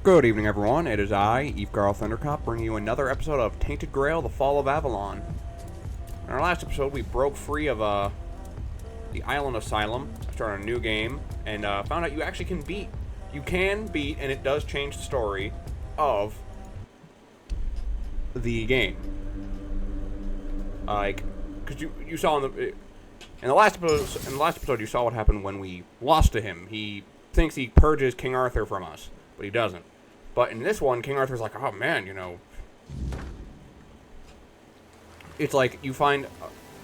Good evening, everyone. It is I, Yyfgarl Thundercop, bringing you another episode of Tainted Grail, The Fall of Avalon. In our last episode, we broke free of the island asylum, started a new game, and found out you actually can beat, and it does change the story of the game. Because you saw in the last episode, you saw what happened when we lost to him. He thinks he purges King Arthur from us, but he doesn't. But in this one, King Arthur's like, oh man, it's like you find,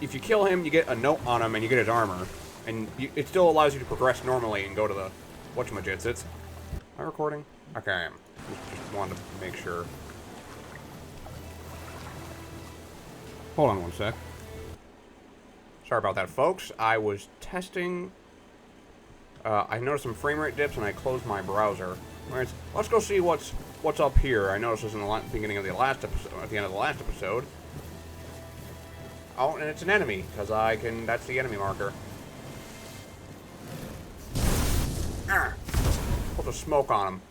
if you kill him, you get a note on him and you get his armor. And it still allows you to progress normally and go to the whatchamajits. Am I recording? Okay, I am. Just wanted to make sure. Hold on one sec. Sorry about that, folks. I was testing. I noticed some frame rate dips and I closed my browser. Alright, let's go see what's up here. I noticed this in the beginning of the last episode, at the end of the last episode. Oh, and it's an enemy, because that's the enemy marker. Put the smoke on him.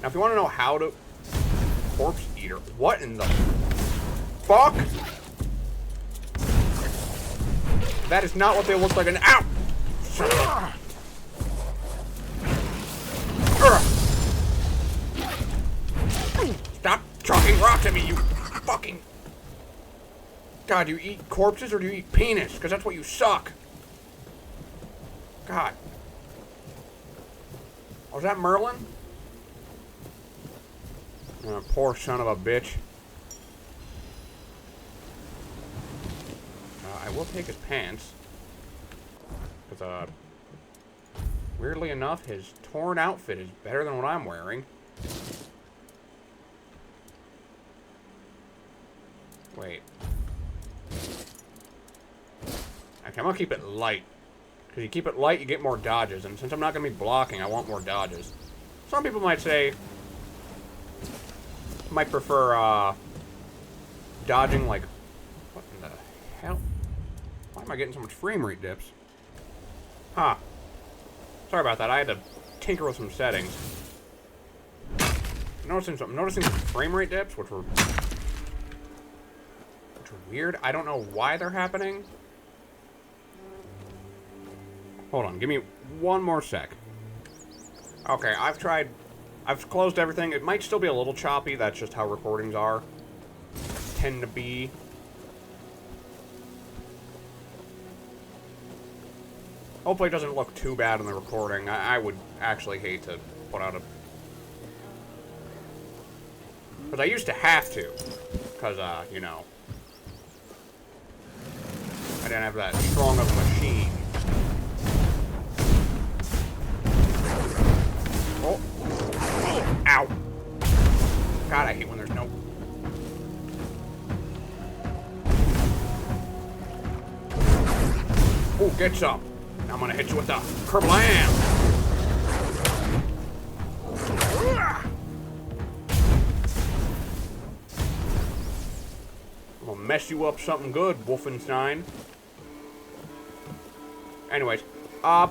Now, if you want to know how to... Corpse Eater. What in the... fuck? That is not what they look like. Ow! Shut up. Stop chucking rocks at me, you fucking... God, do you eat corpses or do you eat penis? Because that's what you suck. God. Was that Merlin? Poor son of a bitch. I will take his pants. Because, weirdly enough, his torn outfit is better than what I'm wearing. Wait. Okay, I'm gonna keep it light. Because you keep it light, you get more dodges. And since I'm not gonna be blocking, I want more dodges. Some people might say... might prefer, dodging, like... What in the hell? Why am I getting so much frame rate dips? Huh. Sorry about that, I had to tinker with some settings. I'm noticing some frame rate dips, which were weird. I don't know why they're happening. Hold on, give me one more sec. Okay, I've closed everything. It might still be a little choppy, that's just how recordings are. Tend to be. Hopefully it doesn't look too bad in the recording. I would actually hate to put out a... Because I used to have to. Because, you know... I didn't have that strong of a machine. Oh. Oh. Ow. God, I hate when there's no... Oh, get some. Now I'm gonna hit you with the Kerblam! I'm gonna mess you up something good, Wolfenstein. Anyways, because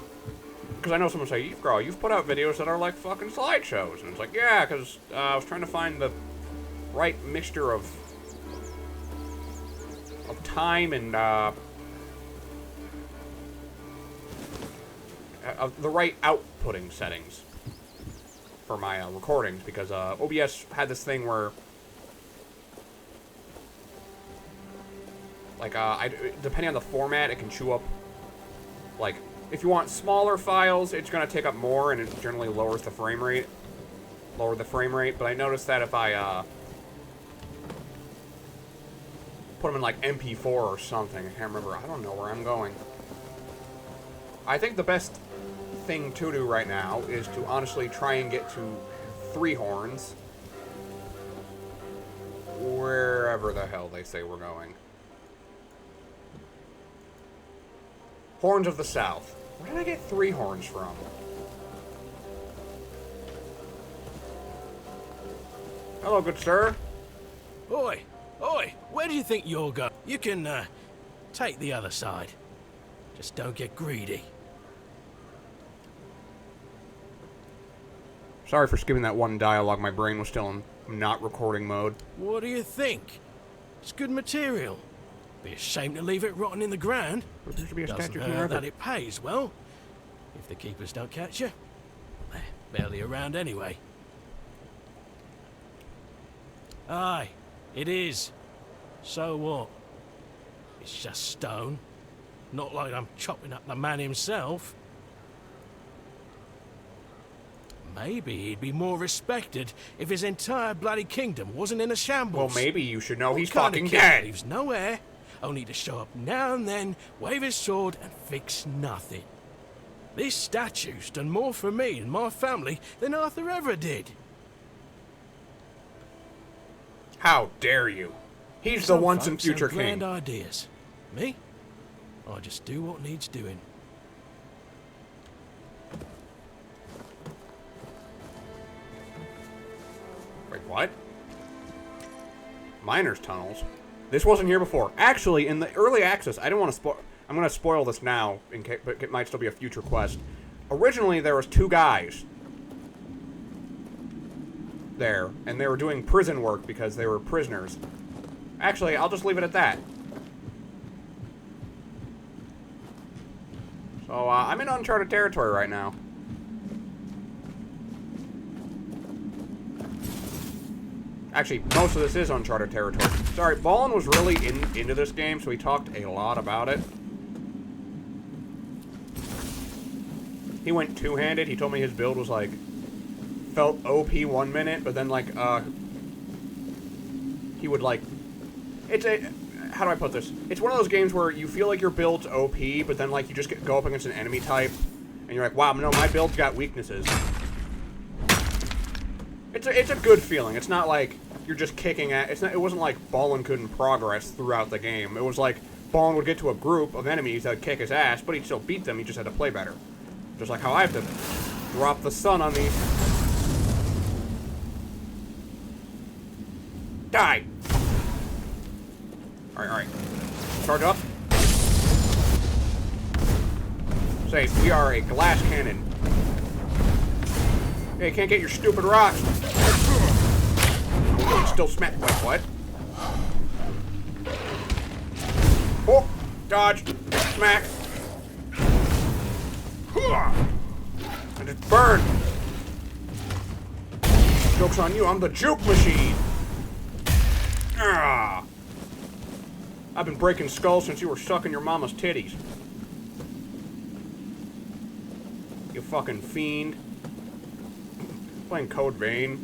I know someone say, Yyfgarl, you've put out videos that are like fucking slideshows. And it's like, yeah, because I was trying to find the right mixture of time and, the right outputting settings for my recordings, because OBS had this thing where, like, depending on the format, it can chew up, like, if you want smaller files, it's going to take up more, and it generally lowers the frame rate. Lower the frame rate, but I noticed that if I put them in, like, MP4 or something, I can't remember, I don't know where I'm going. I think the best thing to do right now is to honestly try and get to 3 horns. Wherever the hell they say we're going. Horns of the South. Where did I get 3 horns from? Hello, good sir. Oi! Oi! Where do you think you're going? You can, take the other side. Just don't get greedy. Sorry for skipping that one dialogue. My brain was still in not recording mode. What do you think? It's good material. Be a shame to leave it rotting in the ground. But there should be a Doesn't statue of King hurt Arthur. that it pays well. If the keepers don't catch you. They're barely around anyway. Aye, it is. So what? It's just stone. Not like I'm chopping up the man himself. Maybe he'd be more respected if his entire bloody kingdom wasn't in a shambles. Well, maybe you should know What he's kind of fucking king dead. leaves no heir, only to show up now and then, wave his sword, and fix nothing. This statue's done more for me and my family than Arthur ever did. How dare you? He's the Some once and folks have future king. grand ideas. Me? I just do what needs doing. Wait, what? Miners' tunnels? This wasn't here before. Actually, in the early access, I don't want to spoil... I'm going to spoil this now, in case, but it might still be a future quest. Originally, there was 2 guys there, and they were doing prison work because they were prisoners. Actually, I'll just leave it at that. So, I'm in uncharted territory right now. Actually, most of this is uncharted territory. Sorry, Ballin was really into this game, so he talked a lot about it. He went two-handed. He told me his build was, like, felt OP 1 minute, but then, like, he would, like... It's a... How do I put this? It's one of those games where you feel like your build's OP, but then, like, you just go up against an enemy type, and you're like, wow, no, my build's got weaknesses. It's a good feeling. It's not like you're just kicking at... It wasn't like Ballin couldn't progress throughout the game. It was like Ballin would get to a group of enemies that would kick his ass, but he'd still beat them. He just had to play better. Just like how I have to drop the sun on these. Die! Alright. Charge up. Say, we are a glass cannon. Hey, can't get your stupid rocks. Oh, still smack. Wait, what? Oh, dodge. Smack. I just burned. Joke's on you, I'm the juke machine. Ah. I've been breaking skulls since you were sucking your mama's titties. You fucking fiend. Playing Code Vein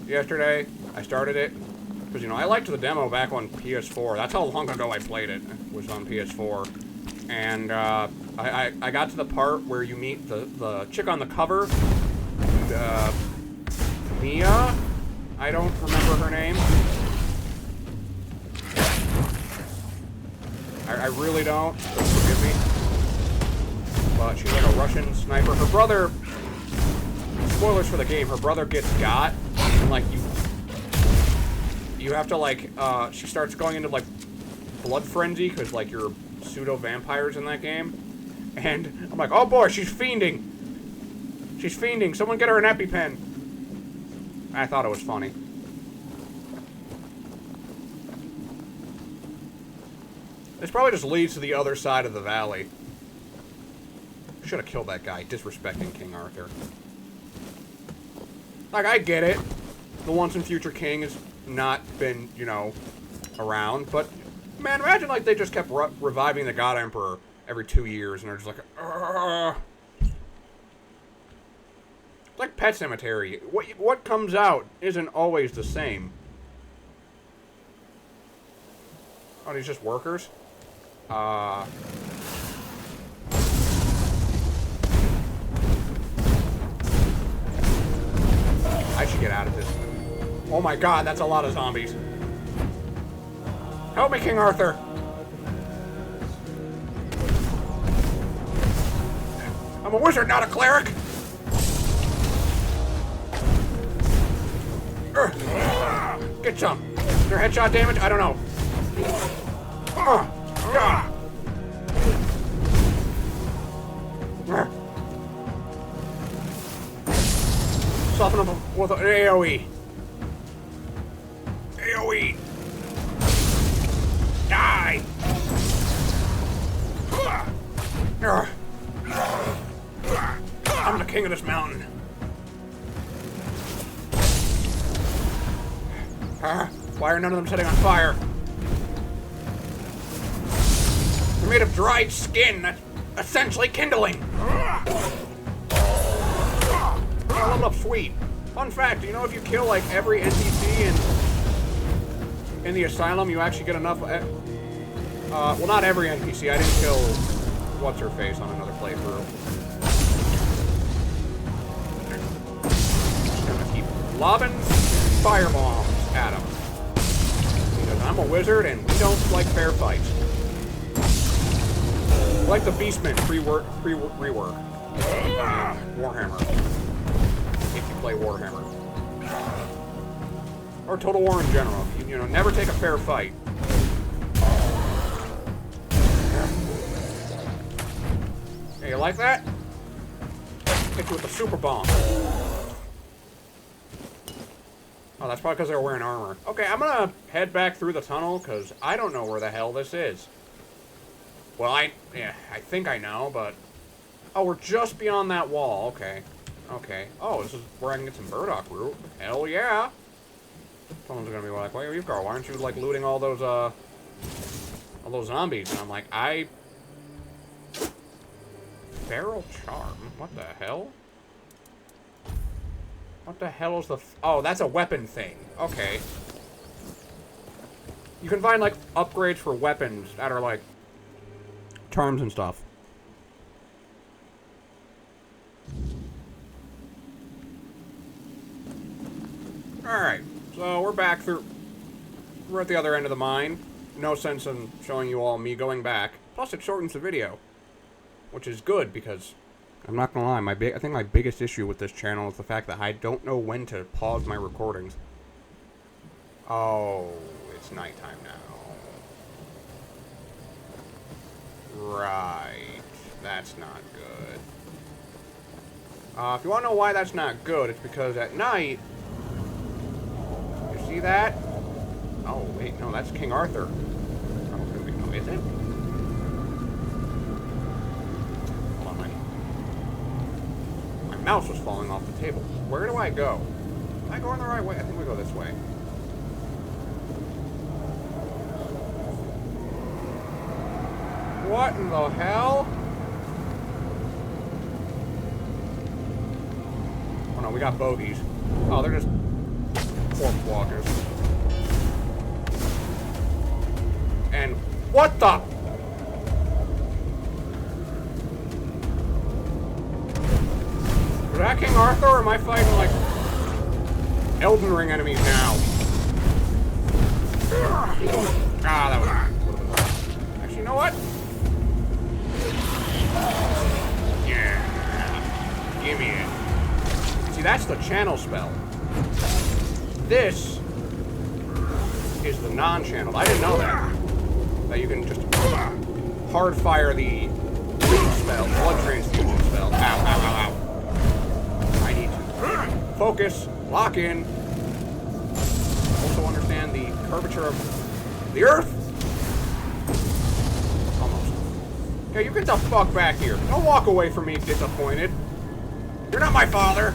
yesterday. I started it because, you know, I liked the demo back on PS4. That's how long ago I played it. It was on PS4. And I got to the part where you meet the chick on the cover. Mia? I don't remember her name. I really don't. Forgive me. But she's like a Russian sniper. Her brother... Spoilers for the game. Her brother gets got. And, like, you have to, like... she starts going into, like, blood frenzy. Because, like, you're pseudo-vampires in that game. And I'm like, oh boy, she's fiending. She's fiending. Someone get her an EpiPen. I thought it was funny. This probably just leads to the other side of the valley. Should have killed that guy, disrespecting King Arthur. Like, I get it. The once and future king has not been, you know, around. But, man, imagine, like, they just kept reviving the God Emperor every 2 years. And they're just like, Ugh. Like Pet Cemetery. What comes out isn't always the same. Oh, these just workers? I should get out of this. Oh my god, that's a lot of zombies. Help me, King Arthur! I'm a wizard, not a cleric! Get some. Is there headshot damage? I don't know. soften him with an AoE. AoE. Die. I'm the king of this mountain. Why are none of them setting on fire? They're made of dried skin. That's essentially kindling. Level up, sweet. Fun fact, you know if you kill like every NPC in the asylum, you actually get enough. Well, not every NPC. I didn't kill what's her face on another playthrough. Just gonna keep lobbing fire bombs at him because I'm a wizard and we don't like fair fights. Like the Beastman rework. Warhammer. If you play Warhammer. Or Total War in general. You know, never take a fair fight. Hey, you like that? Hit you with the super bomb. Oh, that's probably because they were wearing armor. Okay, I'm gonna head back through the tunnel, because I don't know where the hell this is. Well, I think I know, but... Oh, we're just beyond that wall. Okay. Okay. Oh, this is where I can get some burdock root. Hell yeah! Someone's gonna be like, well, Yyfgarl, why aren't you, like, looting all those zombies? And I'm like, Feral Charm? What the hell? What the hell is the... Oh, that's a weapon thing. Okay. You can find, like, upgrades for weapons that are, like, charms and stuff. Alright, so we're back through... We're at the other end of the mine. No sense in showing you all me going back. Plus, it shortens the video. Which is good, because... I'm not gonna lie, I think my biggest issue with this channel is the fact that I don't know when to pause my recordings. Oh, it's nighttime now. Right. That's not good. If you want to know why that's not good, it's because at night... You see that? Oh, wait, no, that's King Arthur. Oh, no, is it? Hold on, my mouse was falling off the table. Where do I go? Am I going the right way? I think we go this way. What in the hell? Oh no, we got bogeys. Oh, they're just corpse walkers. And what the? Is that King Arthur, or am I fighting like Elden Ring enemies now? Ah, that was... Actually, you know what? Yeah. Give me it. See, that's the channel spell. This is the non-channel. I didn't know that. That you can just hard fire the bleed spell, blood transfusion spell. Ow, ow, ow, ow. I need to focus, lock in. Also understand the curvature of the earth. Almost. Okay, you get the fuck back here. Don't walk away from me disappointed. You're not my father.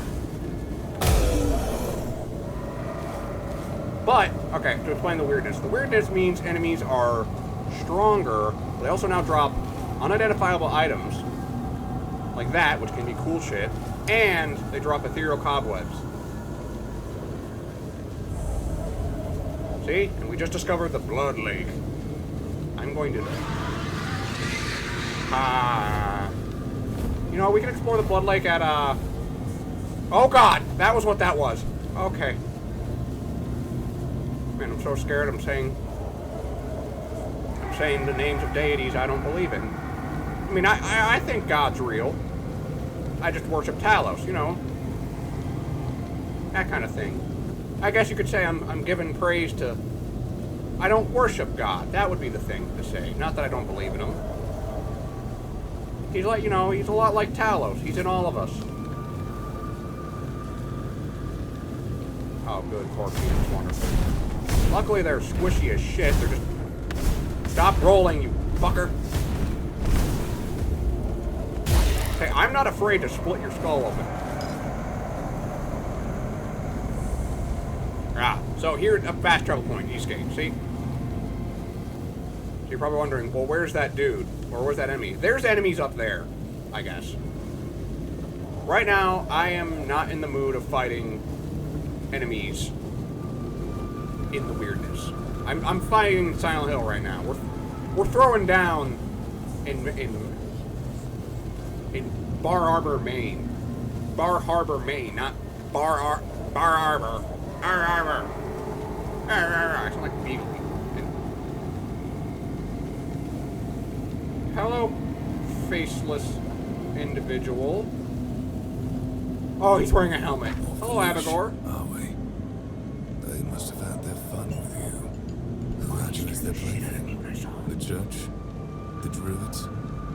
But, okay, to explain the weirdness. The weirdness means enemies are stronger. They also now drop unidentifiable items. Like that, which can be cool shit. And they drop ethereal cobwebs. See? And we just discovered the Blood Lake. I'm going to... You know, we can explore the Blood Lake at, Oh god! That was what that was. Okay. Man, I'm so scared. I'm saying the names of deities I don't believe in. I mean, I think God's real. I just worship Talos, you know. That kind of thing. I guess you could say I'm giving praise to... I don't worship God. That would be the thing to say. Not that I don't believe in him. He's like, you know, he's a lot like Talos. He's in all of us. Oh, good. Corpse is wonderful. Luckily, they're squishy as shit. They're just... Stop rolling, you fucker. Hey, I'm not afraid to split your skull open. Ah, so here's a fast travel point, Eastgate, see? So you're probably wondering, well, where's that dude? Or where's that enemy? There's enemies up there, I guess. Right now, I am not in the mood of fighting enemies in the weirdness. I'm fighting Silent Hill right now. We're throwing down in Bar Harbor, Maine. Bar Harbor, Maine, not Bar Harbor. I sound like Beagle. Hello, faceless individual. Oh, he's wearing a helmet. Hello, Yyfgarl. Are we? They must have had their fun with you. Who actually is their plaything? The church? The druids?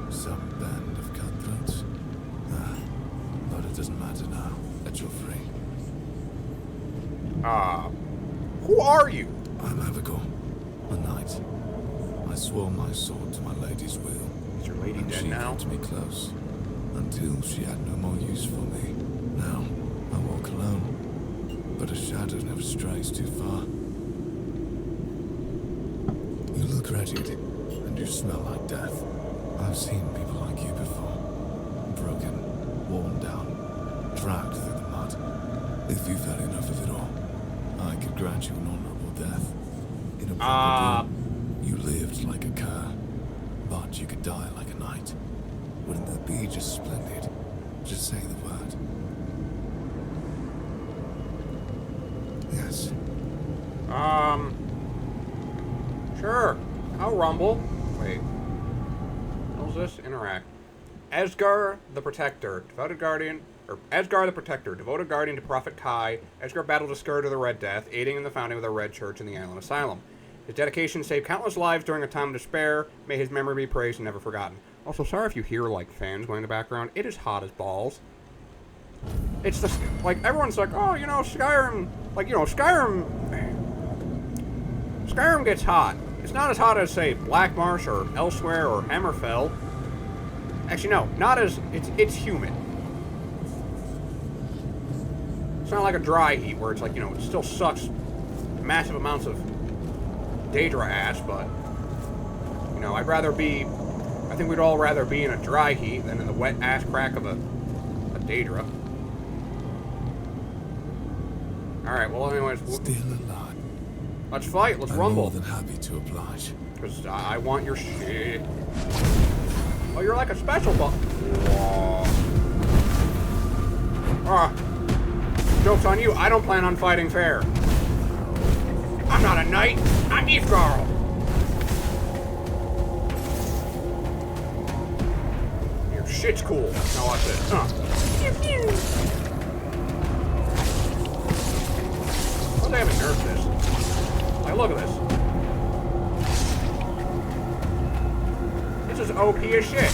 Some band of cutthroats? Ah, but it doesn't matter now that you're free. Who are you? I'm Yyfgarl, a knight. I swore my sword to my lady's will. Is your lady and dead she now? kept me close until she had no more use for me. Now I walk alone, but a shadow never strays too far. You look wretched, and you smell like death. I've seen people like you before, broken, worn down, dragged through the mud. If you've had enough of it all, I could grant you an honorable death. In a proper doom, you lived like a cur, but you could die like a knight. Wouldn't that be just splendid? Just say the word. Yes. Sure. I'll rumble. Wait. How's this? Interact. Yyfgarl the Protector, devoted guardian, or Yyfgarl the Protector, devoted guardian to Prophet Kai. Yyfgarl battled a scourge of the Red Death, aiding in the founding of the Red Church in the Island Asylum. His dedication saved countless lives during a time of despair. May his memory be praised and never forgotten. Also, sorry if you hear, like, fans going in the background. It is hot as balls. It's the, like, everyone's like, oh, you know, Skyrim, like, you know, Skyrim gets hot. It's not as hot as, say, Black Marsh or Elsewhere or Hammerfell. Actually, no, not as, it's humid. It's not like a dry heat where it's like, you know, it still sucks massive amounts of Daedra ash, but, you know, I think we'd all rather be in a dry heat than in the wet ash crack of a Daedra. Alright, well, anyways, Still alive. Let's fight, let's I'm rumble. more than happy to oblige. Because I want your shit. Oh, you're like a special joke's on you, I don't plan on fighting fair. I'm not a knight, I'm Yyfgarl. Your shit's cool. Now watch this. Oh, they haven't nerfed this. Like, look at this. This is OP as shit.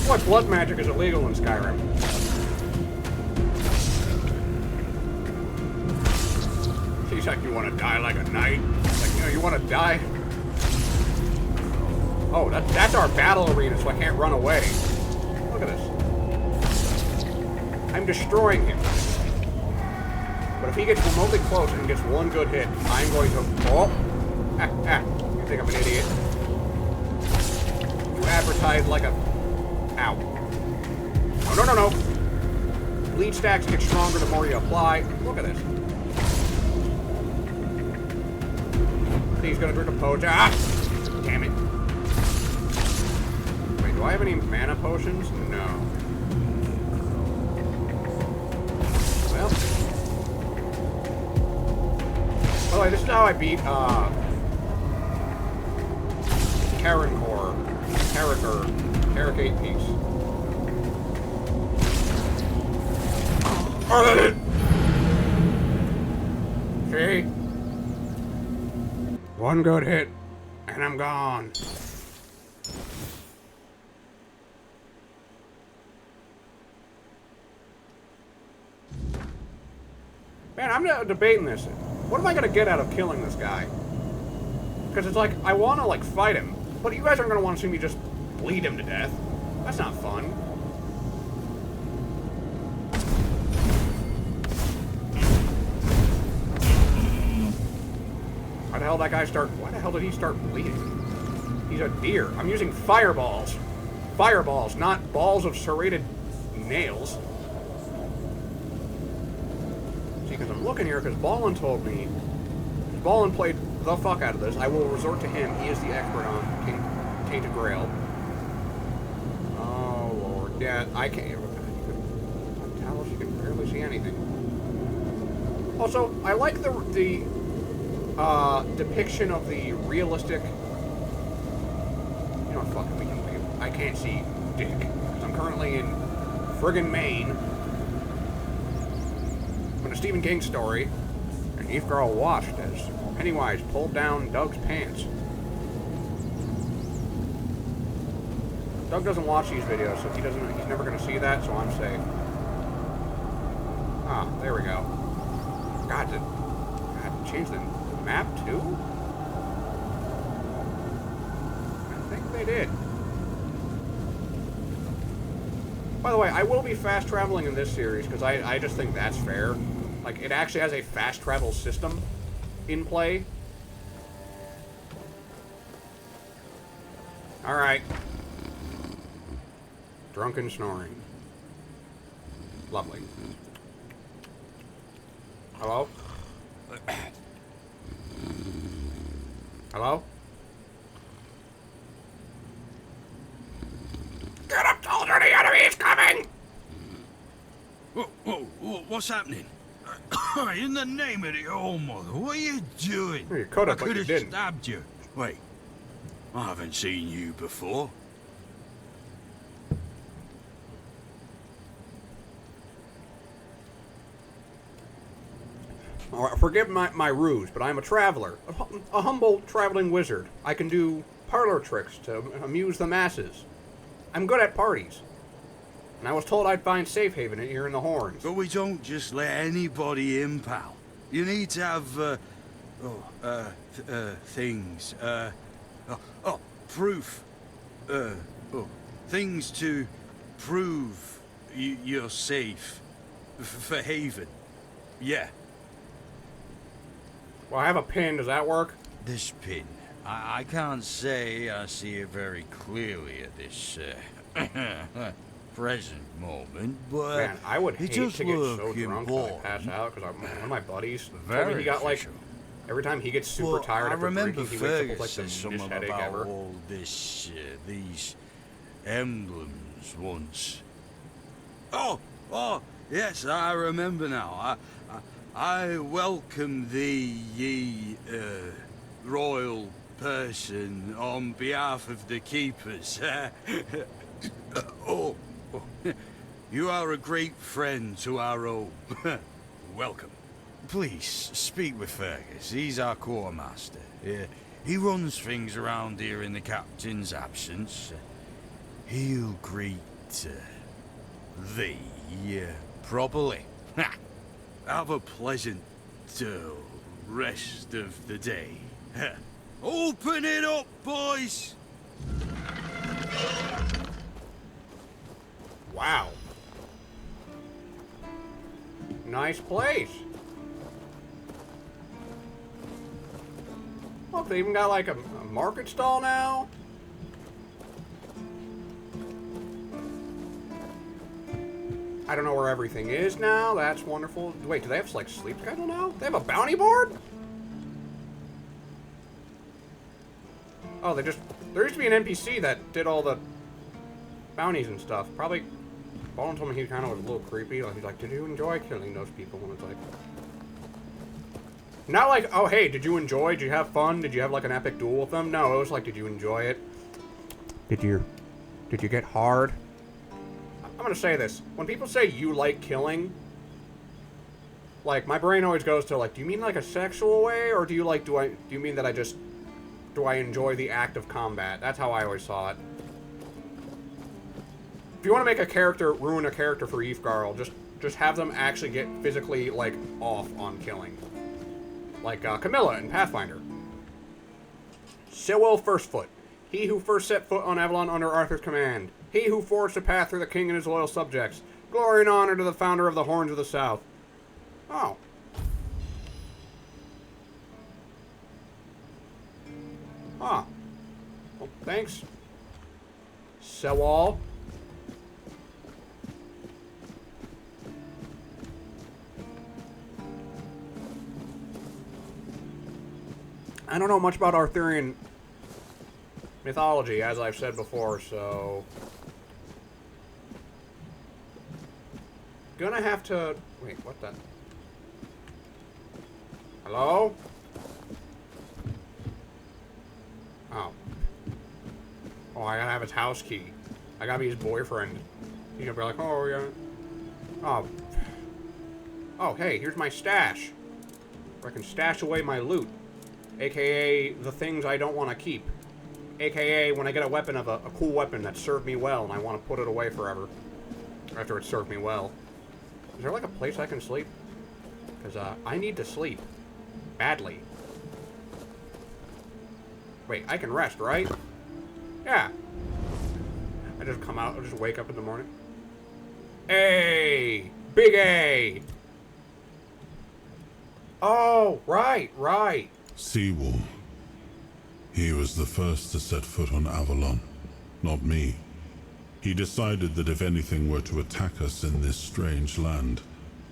What blood magic is illegal in Skyrim? She's like, you want to die like a knight? Like, you know, you want to die? Oh, that's our battle arena, so I can't run away. Look at this. I'm destroying him. But if he gets remotely close and gets one good hit, I'm going to... Oh! You think I'm an idiot? You advertise like a... Ow. No. Bleed stacks get stronger the more you apply. Look at this. He's gonna drink a potion. Ah! Damn it. Wait, do I have any mana potions? No. Well. By the way, this is how I beat, Carrick 8 piece. See? One good hit, and I'm gone. Man, I'm not debating this. What am I gonna get out of killing this guy? Because it's like, I want to, like, fight him, but you guys aren't gonna want to see me just bleed him to death. That's not fun. Why the hell did he start bleeding? He's a deer. I'm using fireballs. Fireballs, not balls of serrated nails. See, because I'm looking here, because Ballin told me, Ballin played the fuck out of this. I will resort to him. He is the expert on Tainted Grail. Oh, Lord. Yeah, I can't. Tell us, you can barely see anything. Also, I like the depiction of the realistic... You know what, fuck it, we can leave. I can't see dick. I'm currently in friggin' Maine. I'm in a Stephen King story, and Yyfgarl watched as Pennywise pulled down Doug's pants. Doug doesn't watch these videos, so he's never gonna see that, so I'm safe. Ah, there we go. God, change the map too? I think they did. By the way, I will be fast traveling in this series, because I just think that's fair. Like, it actually has a fast travel system in play. Alright. Drunken snoring. Lovely. Hello? Hello? Get up, soldier! The enemy is coming! Whoa, what's happening? In the name of the old mother, what are you doing? You could have, I but could you have didn't. stabbed you. Wait, I haven't seen you before. Alright, forgive my ruse, but I'm a traveler. A humble traveling wizard. I can do parlor tricks to amuse the masses. I'm good at parties. And I was told I'd find safe haven here in the Horns. But we don't just let anybody in, pal. You need to have, things, proof. Things to prove you're safe. For haven. Yeah. Well, I have a pin. Does that work? This pin. I can't say I see it very clearly at this, present moment, but Man, I would hate it does to get so look drunk that I important. pass out, because one of my buddies told me Very he got, like, official. every time he gets super Well, tired I after remember drinking, he wakes up with, Fergus like, said the something meanest headache about ever. all this, these emblems once. Oh, yes, I remember now. I welcome thee, ye, royal person, on behalf of the keepers. You are a great friend to our own. Welcome. Please, speak with Fergus. He's our quartermaster. He runs things around here in the captain's absence. He'll greet thee properly. Have a pleasant rest of the day. Open it up, boys! Wow. Nice place. Look, they even got like a market stall now. I don't know where everything is now. That's wonderful. Wait, do they have like sleep schedule now? They have a bounty board? Oh, there used to be an NPC that did all the bounties and stuff. Probably, Ballin told me he kind of was a little creepy. Like, he's like, did you enjoy killing those people? And it's like, not like, oh, hey, did you enjoy? Did you have fun? Did you have like an epic duel with them? No, it was like, did you enjoy it? Did you get hard? I'm gonna say this. When people say you like killing, like, my brain always goes to, like, do you mean like a sexual way? Or do you like, do you mean that do I enjoy the act of combat? That's how I always saw it. If you want to make a character, ruin a character for Yyfgarl, just just have them actually get physically, like, off on killing. Like, Camilla in Pathfinder. Sewell Firstfoot. He who first set foot on Avalon under Arthur's command. He who forged a path through the king and his loyal subjects. Glory and honor to the founder of the Horns of the South. Oh. Huh. Well, thanks. Sewell. I don't know much about Arthurian mythology, as I've said before, so... Gonna have to... Wait, what the... Hello? Oh. Oh, I gotta have his house key. I gotta be his boyfriend. He's gonna be like, oh, yeah. Oh. Oh, hey, here's my stash. Where I can stash away my loot. AKA the things I don't want to keep. AKA when I get a weapon of a cool weapon that served me well and I want to put it away forever. After it served me well. Is there like a place I can sleep? Because I need to sleep. Badly. Wait, I can rest, right? Yeah. I just come out, I just wake up in the morning. A! Big A! Oh, right, right. Seawall. He was the first to set foot on Avalon, not me. He decided that if anything were to attack us in this strange land,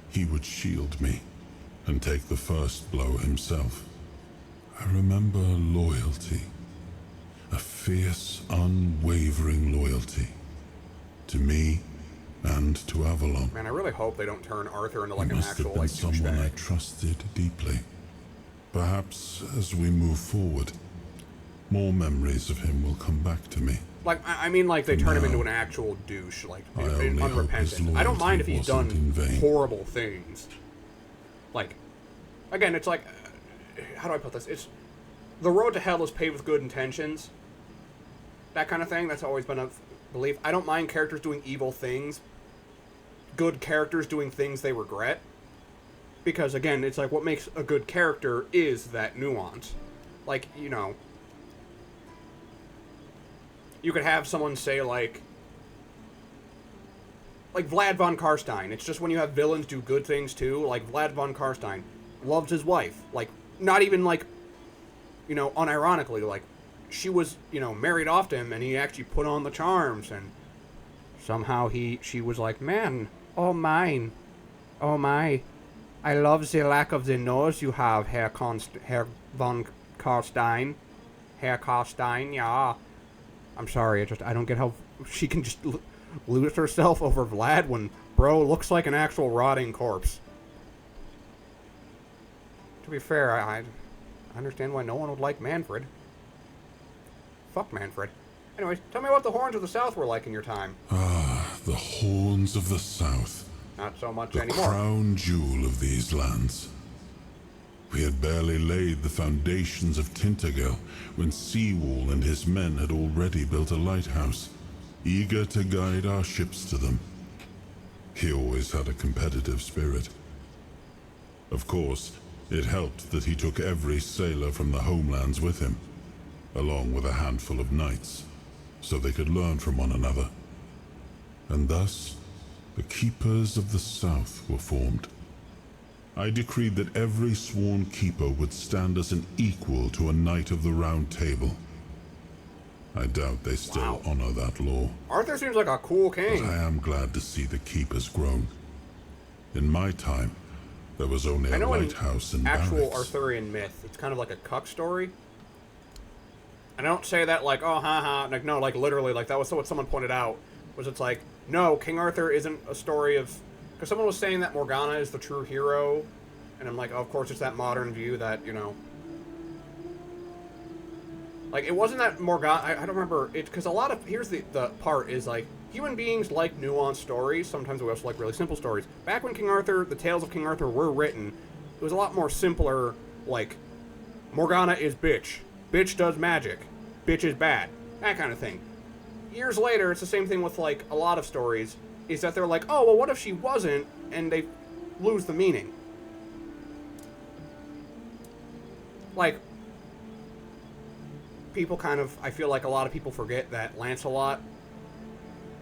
he would shield me and take the first blow himself. I remember loyalty. A fierce, unwavering loyalty. To me and to Avalon. Man, I really hope they don't turn Arthur into like He an must actual have been like someone I douchebag. trusted deeply. Perhaps as we move forward, more memories of him will come back to me. Like, I mean, like, they turn him No. into an actual douche, like, I only hope his unrepentant. I don't mind if he's loyalty done wasn't in vain. horrible things. Like, again, it's like, how do I put this? It's, the road to hell is paved with good intentions. That kind of thing, that's always been a belief. I don't mind characters doing evil things. Good characters doing things they regret. Because, again, it's like, what makes a good character is that nuance. Like, you know... You could have someone say, like Vlad von Karstein. It's just when you have villains do good things, too. Like, Vlad von Karstein loves his wife. Like, not even, like, you know, unironically. Like, she was, you know, married off to him, and he actually put on the charms, and somehow she was like, man, oh, mine. Oh, my. I love the lack of the nose you have, Herr von Karstein. Herr Karstein, yeah. I'm sorry, I don't get how she can just lose herself over Vlad when bro looks like an actual rotting corpse. To be fair, I understand why no one would like Manfred. Fuck Manfred. Anyways, tell me what the Horns of the South were like in your time. Ah, the Horns of the South. Not so much The anymore. crown jewel of these lands. We had barely laid the foundations of Yyfgarl when Seawall and his men had already built a lighthouse, eager to guide our ships to them. He always had a competitive spirit. Of course, it helped that he took every sailor from the homelands with him, along with a handful of knights, so they could learn from one another. And thus, the Keepers of the South were formed. I decreed that every sworn keeper would stand as an equal to a Knight of the Round Table. I doubt they still honor that law. Arthur seems like a cool king. But I am glad to see the keepers grown. In my time, there was only a lighthouse and actual barracks. Arthurian myth, it's kind of like a cuck story. And I don't say that like, oh, haha, like, no, like, literally, like, that was what someone pointed out, was it's like, no, King Arthur isn't a story of... Because someone was saying that Morgana is the true hero, and I'm like, oh, of course it's that modern view that, you know... Like, it wasn't that Morgana... I don't remember... Because a lot of... Here's the part, is like, human beings like nuanced stories. Sometimes we also like really simple stories. Back when King Arthur, the tales of King Arthur were written, it was a lot more simpler, like, Morgana is bitch. Bitch does magic. Bitch is bad. That kind of thing. Years later, it's the same thing with, like, a lot of stories, is that they're like, oh, well, what if she wasn't? and they lose the meaning. Like, people kind of, I feel like a lot of people forget that Lancelot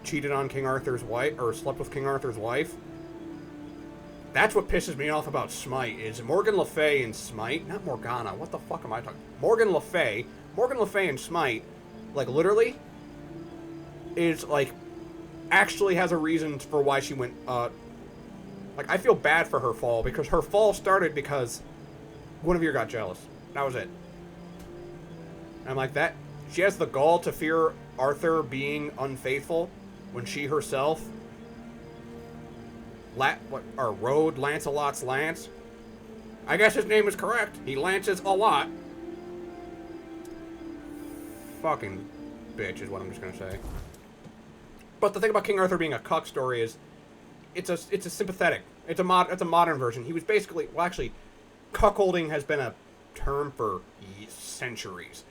cheated on King Arthur's wife, or slept with King Arthur's wife. That's what pisses me off about Smite, is Morgan Le Fay in Smite, not Morgana, what the fuck am I talking? Morgan Le Fay in Smite, like, literally, is, like, actually has a reason for why she went, like, I feel bad for her fall, because her fall started because Guinevere got jealous. That was it. And I'm like, that, she has the gall to fear Arthur being unfaithful when she herself rode Lancelot's lance. I guess his name is correct. He lances a lot. Fucking bitch is what I'm just gonna say. But the thing about King Arthur being a cuck story is, it's a sympathetic. It's a modern version. He was basically, well, actually, cuckolding has been a term for centuries.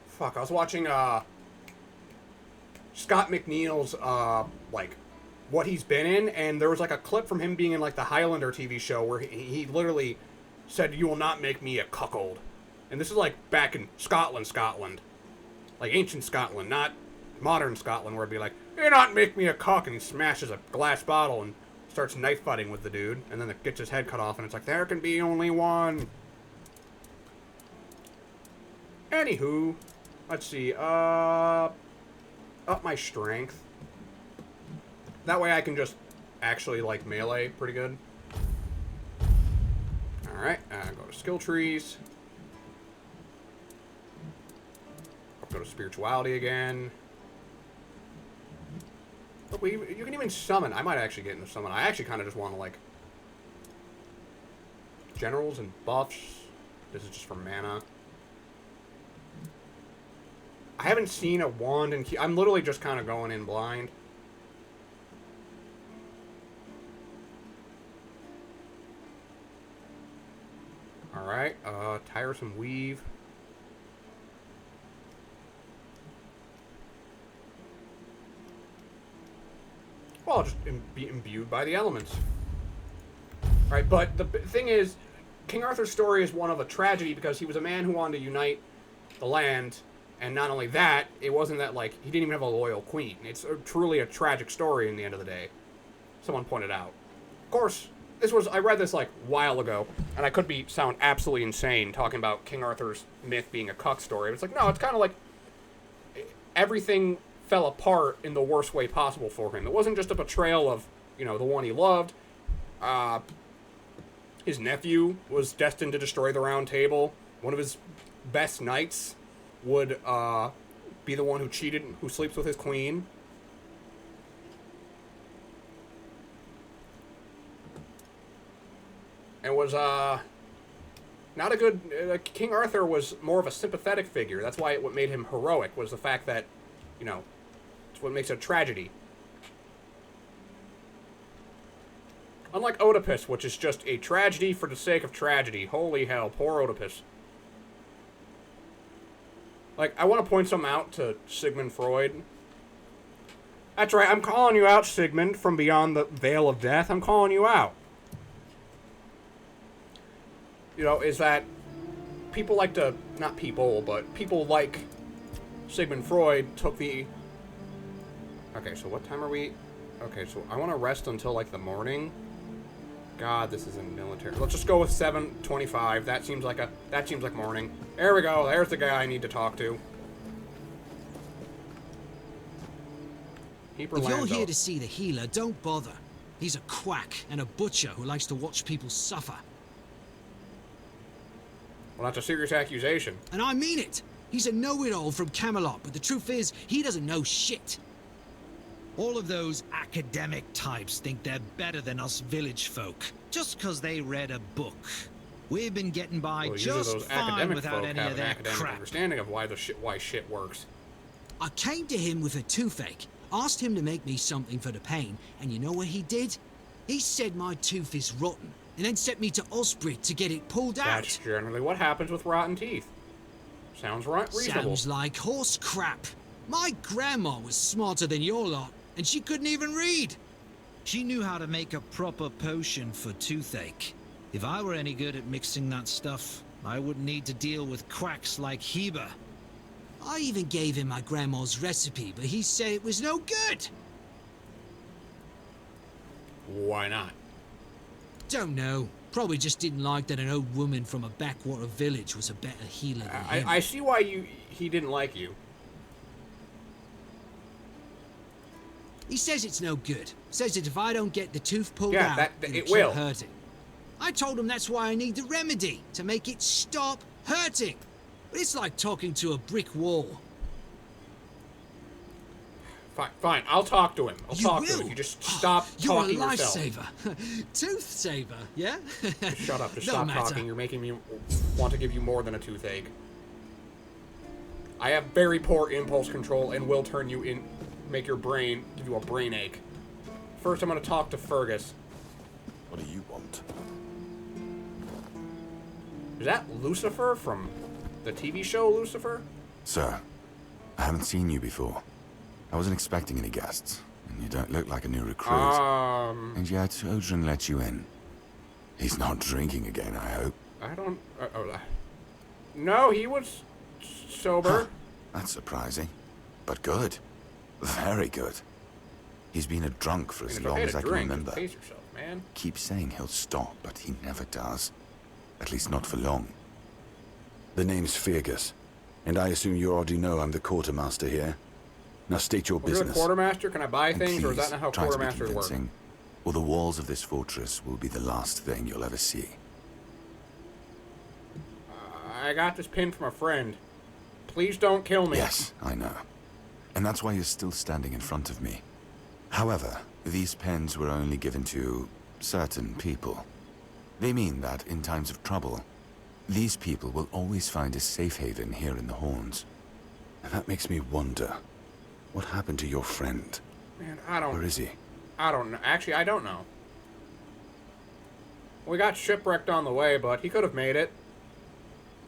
Fuck, I was watching Scott McNeil's like what he's been in, and there was like a clip from him being in like the Highlander TV show where he literally said, "You will not make me a cuckold," and this is like back in Scotland, like ancient Scotland, not modern Scotland, where it'd be like, "You not make me a cuck," and he smashes a glass bottle and starts knife fighting with the dude, and then it gets his head cut off, and it's like, there can be only one. Anywho, let's see, up my strength. That way I can just actually, like, melee pretty good. Alright, go to skill trees. Go to spirituality again. Look, you can even summon. I might actually get into summon. I actually kind of just want to, like, generals and buffs. This is just for mana. I haven't seen a wand and key. I'm literally just kind of going in blind. Alright, tiresome weave. Well, I'll just be imbued by the elements. Alright, but the thing is, King Arthur's story is one of a tragedy because he was a man who wanted to unite the land, and not only that, it wasn't that, like, he didn't even have a loyal queen. It's truly a tragic story in the end of the day. Someone pointed out. Of course, I read this, like, a while ago, and I could sound absolutely insane talking about King Arthur's myth being a cuck story. But it's like, no, it's kind of like everything fell apart in the worst way possible for him. It wasn't just a betrayal of, you know, the one he loved. His nephew was destined to destroy the Round Table. One of his best knights would be the one who cheated, who sleeps with his queen. And was not a good... King Arthur was more of a sympathetic figure. That's why what made him heroic was the fact that, you know, it's what makes it a tragedy. Unlike Oedipus, which is just a tragedy for the sake of tragedy. Holy hell, poor Oedipus. Like, I want to point something out to Sigmund Freud. That's right, I'm calling you out, Sigmund, from beyond the veil of death. I'm calling you out. You know, is that people like to... Not people, but people like Sigmund Freud took the... Okay, so what time are we... Okay, so I want to rest until, like, the morning. God, this isn't military. Let's just go with 7:25. That seems like morning. There we go. There's the guy I need to talk to. If you're here to see the healer, don't bother. He's a quack and a butcher who likes to watch people suffer. Well, that's a serious accusation. And I mean it. He's a know-it-all from Camelot, but the truth is, he doesn't know shit. All of those academic types think they're better than us village folk, just because they read a book. We've been getting by just fine without any of that crap. Understanding of why shit works. I came to him with a toothache, asked him to make me something for the pain, and you know what he did? He said my tooth is rotten, and then sent me to Osprey to get it pulled out. That's generally what happens with rotten teeth. Sounds reasonable. Sounds like horse crap. My grandma was smarter than your lot, and she couldn't even read. She knew how to make a proper potion for toothache. If I were any good at mixing that stuff, I wouldn't need to deal with quacks like Yyfgarl. I even gave him my grandma's recipe, but he said it was no good. Why not? Don't know. Probably just didn't like that an old woman from a backwater village was a better healer than him. I see why he didn't like you. He says it's no good. Says that if I don't get the tooth pulled Yeah, out, it it'll will. keep hurting. I told him that's why I need the remedy, to make it stop hurting. But it's like talking to a brick wall. Fine. I'll talk to him. I'll talk to him. You just stop talking You're a yourself. lifesaver. Tooth saver, yeah? Just shut up. Just No stop matter. talking. You're making me want to give you more than a toothache. I have very poor impulse control and will turn you in, give you a brain ache. First, I'm going to talk to Fergus. What do you want? Is that Lucifer from the TV show Lucifer? Sir, I haven't seen you before. I wasn't expecting any guests, and you don't look like a new recruit. And yet, Odrin let you in. He's not drinking again, I hope. I don't... no, he was sober. Huh, that's surprising. But good. Very good. He's been a drunk for as long as I can remember. Pace yourself, man. Keeps saying he'll stop, but he never does. At least not for long. The name's Yyfgarl, and I assume you already know I'm the quartermaster here. Now state your You're the business. quartermaster? Can I buy And things, or is that please, not how try to be quartermasters work? convincing, or the walls of this fortress will be the last thing you'll ever see. I got this pin from a friend. Please don't kill me. Yes, I know. And that's why you're still standing in front of me. However, these pens were only given to certain people. They mean that in times of trouble, these people will always find a safe haven here in the Horns. And that makes me wonder, what happened to your friend? Man, Where is he? I don't know. Actually, I don't know. We got shipwrecked on the way, but he could have made it.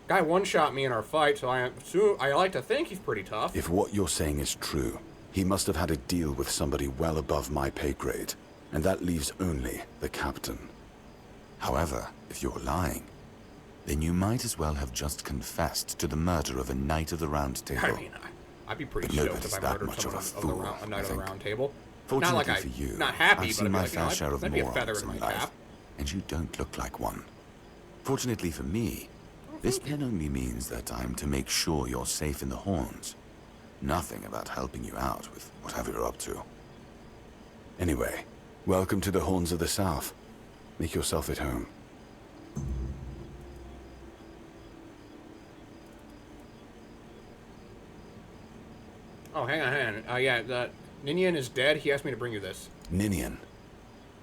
Guy one-shot me in our fight, so I like to think he's pretty tough. If what you're saying is true, he must have had a deal with somebody well above my pay grade, and that leaves only the captain. However, if you're lying, then you might as well have just confessed to the murder of a Knight of the Round Table. I mean, I'd be pretty But stoked nobody's if I that murdered much of someone a of fool, a Knight I of the think. Round Table. Fortunately not like for you, not happy, I've but seen my like, fair share of that'd be a feather morons in in my life, cap. and you don't look like one. Fortunately for me, this pen only means that I'm to make sure you're safe in the Horns. Nothing about helping you out with whatever you're up to. Anyway, welcome to the Horns of the South. Make yourself at home. Oh, hang on. Yeah, Ninian is dead. He asked me to bring you this. Ninian.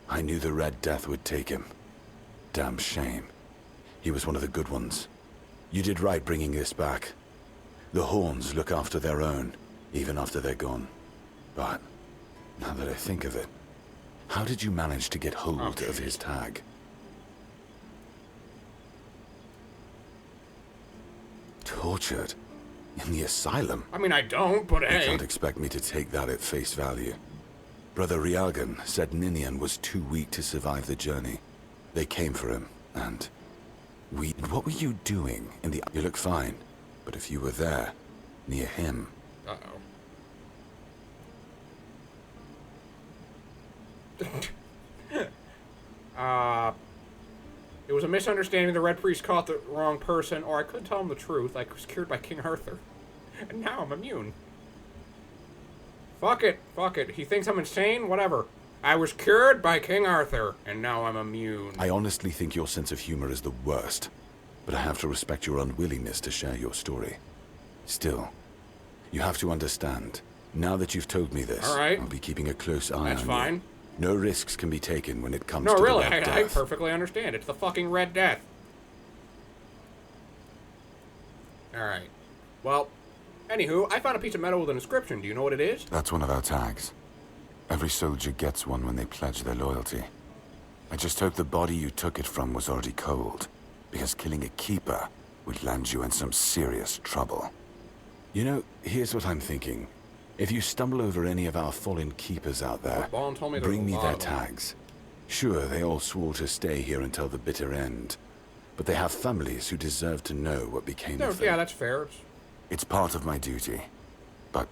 I knew the Red Death would take him. Damn shame. He was one of the good ones. You did right bringing this back. The Horns look after their own, even after they're gone. But, now that I think of it, how did you manage to get hold of his tag? Tortured? In the asylum? I mean, I don't, but You hey. can't expect me to take that at face value. Brother Yyfgarl said Ninian was too weak to survive the journey. They came for him, and what were you doing in the... You look fine, but if you were there, near him... Uh-oh. It was a misunderstanding. The Red Priest caught the wrong person, or I couldn't tell him the truth. I was cured by King Arthur. And now I'm immune. Fuck it. Fuck it. He thinks I'm insane? Whatever. I was cured by King Arthur, and now I'm immune. I honestly think your sense of humor is the worst, but I have to respect your unwillingness to share your story. Still, you have to understand, now that you've told me this, All right. I'll be keeping a close eye on That's fine. you. No risks can be taken when it comes No, to really, the Red I Death. perfectly understand. It's the fucking Red Death. Alright. Well, anywho, I found a piece of metal with an inscription. Do you know what it is? That's one of our tags. Every soldier gets one when they pledge their loyalty. I just hope the body you took it from was already cold, because killing a keeper would land you in some serious trouble. You know, here's what I'm thinking. If you stumble over any of our fallen keepers out there, Bond told me there was bring a me lot their of them. tags. Sure, they all swore to stay here until the bitter end, but they have families who deserve to know what became No, of them. yeah, that's fair. It's part of my duty. But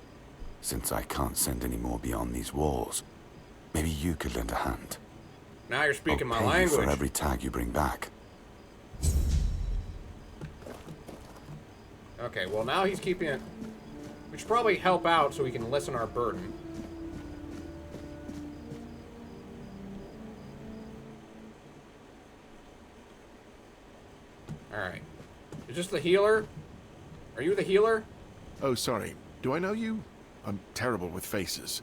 since I can't send any more beyond these walls, maybe you could lend a hand. Now you're speaking I'll my pay you language. for every tag you bring back. Okay, well now he's keeping it. We should probably help out so we can lessen our burden. Alright. Is this the healer? Are you the healer? Oh, sorry. Do I know you? I'm terrible with faces.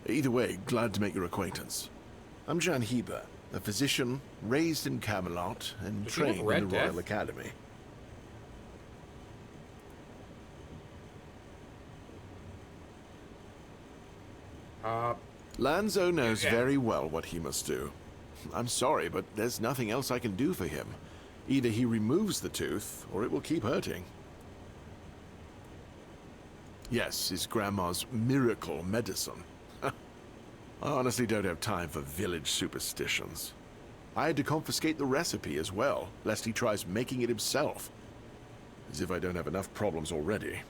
Either way, glad to make your acquaintance. I'm Jan Heber, a physician raised in Camelot and Does he have trained Red in the Death? Royal Academy. Lanzo knows yeah. very well what he must do. I'm sorry, but there's nothing else I can do for him. Either he removes the tooth, or it will keep hurting. Yes, his grandma's miracle medicine. I honestly don't have time for village superstitions. I had to confiscate the recipe as well, lest he tries making it himself. As if I don't have enough problems already.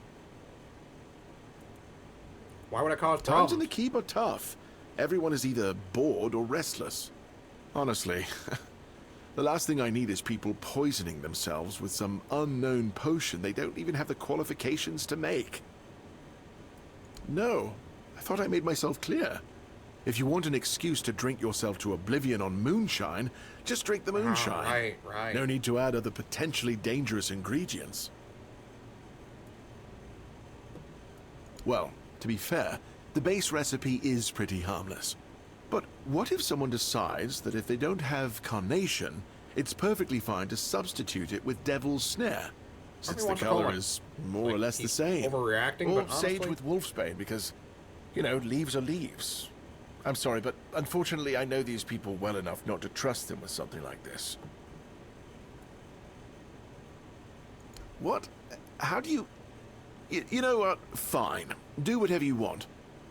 Why would I cause Times problems? in the keep are tough. Everyone is either bored or restless. Honestly, the last thing I need is people poisoning themselves with some unknown potion they don't even have the qualifications to make. No, I thought I made myself clear. If you want an excuse to drink yourself to oblivion on moonshine, just drink the moonshine. Right. No need to add other potentially dangerous ingredients. Well, to be fair, the base recipe is pretty harmless. But what if someone decides that if they don't have carnation, it's perfectly fine to substitute it with devil's snare, since the wants to call color it, is more or like, less the he's same. overreacting, Or but sage honestly- with wolfsbane, because, you know, leaves are leaves. I'm sorry, but unfortunately I know these people well enough not to trust them with something like this. What? How do you... You know what? Fine. Do whatever you want.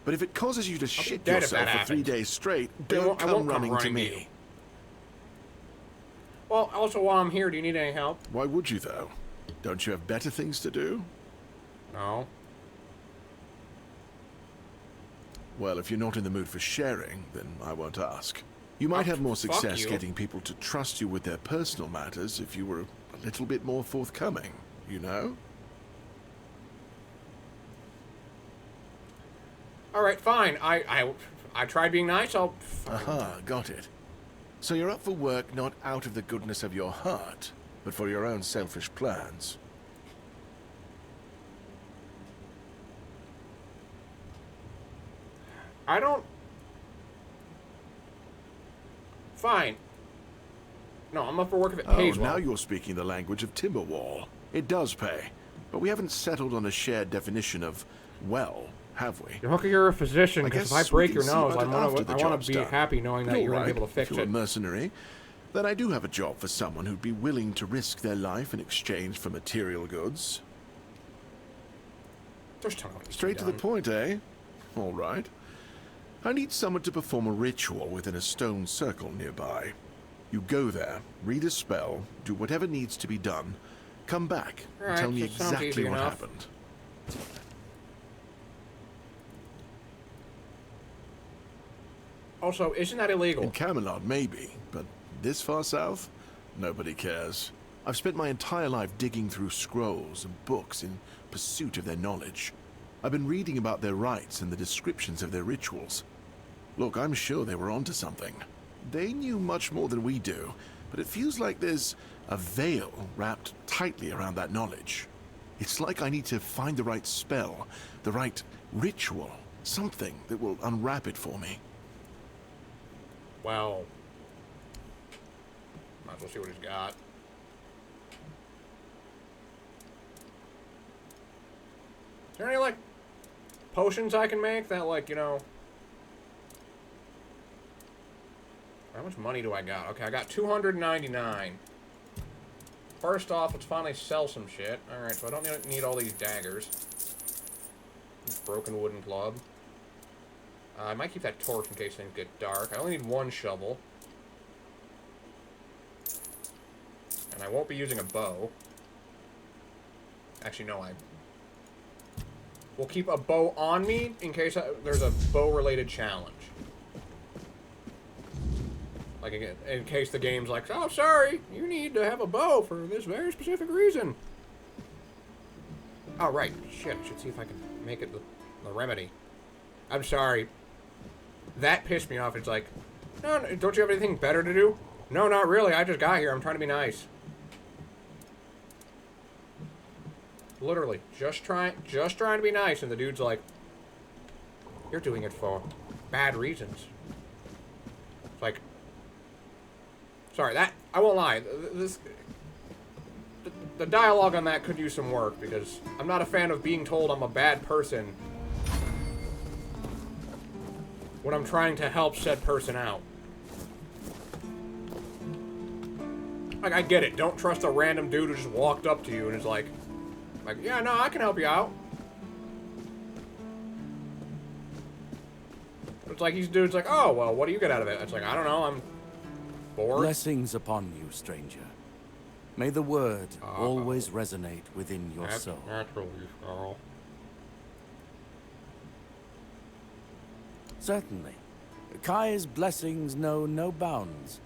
But if it causes you to shit dead if yourself that for 3 happens. days straight, I don't won't come come running to running to you. me. Well, also while I'm here, do you need any help? Why would you, though? Don't you have better things to do? No. Well, if you're not in the mood for sharing, then I won't ask. You might have more fuck success you. getting people to trust you with their personal matters if you were a little bit more forthcoming, you know? All right, fine. I tried being nice. I'll. Aha, got it. So you're up for work not out of the goodness of your heart, but for your own selfish plans. I don't. Fine. No, I'm up for work if it Oh, pays now well. you're speaking the language of Timberwall. It does pay, but we haven't settled on a shared definition of well, have we? You're lucky you're a physician, I because guess if I break we your can see nose, about I it after want the to job's be done. happy knowing that You're you're going to right. be able to fix if you're it. a mercenary, then I do have a job for someone who'd be willing to risk their life in exchange for material goods. Just tell me what needs to Straight be to the done. point, eh? All right. I need someone to perform a ritual within a stone circle nearby. You go there, read a spell, do whatever needs to be done, come back, and Alright, tell me that sounds exactly easy what enough. happened. Also, isn't that illegal? In Camelot, maybe, but this far south, nobody cares. I've spent my entire life digging through scrolls and books in pursuit of their knowledge. I've been reading about their rites and the descriptions of their rituals. Look, I'm sure they were onto something. They knew much more than we do, but it feels like there's a veil wrapped tightly around that knowledge. It's like I need to find the right spell, the right ritual, something that will unwrap it for me. Well, might as well see what he's got. Is there any, like, potions I can make that, like, you know... How much money do I got? Okay, I got 299. First off, let's finally sell some shit. Alright, so I don't need all these daggers. Broken wooden club. I might keep that torch in case things get dark. I only need one shovel. And I won't be using a bow. Actually, no, we'll keep a bow on me in case there's a bow-related challenge. Like, in case the game's like, oh, sorry, you need to have a bow for this very specific reason. Oh, right. Shit, I should see if I can make it the remedy. I'm sorry. That pissed me off. It's like, no, don't you have anything better to do? No, not really. I just got here. I'm trying to be nice. Literally, just trying to be nice, and the dude's like, you're doing it for bad reasons. It's like, sorry, that, I won't lie, the dialogue on that could use some work, because I'm not a fan of being told I'm a bad person when I'm trying to help said person out. Like, I get it, don't trust a random dude who just walked up to you and is like, yeah, no, I can help you out. It's like these dudes like, oh, well, what do you get out of it? It's like, I don't know, I'm bored. Blessings upon you, stranger. May the word always resonate within your soul. Natural, Yyfgarl. Certainly. Kai's blessings know no bounds,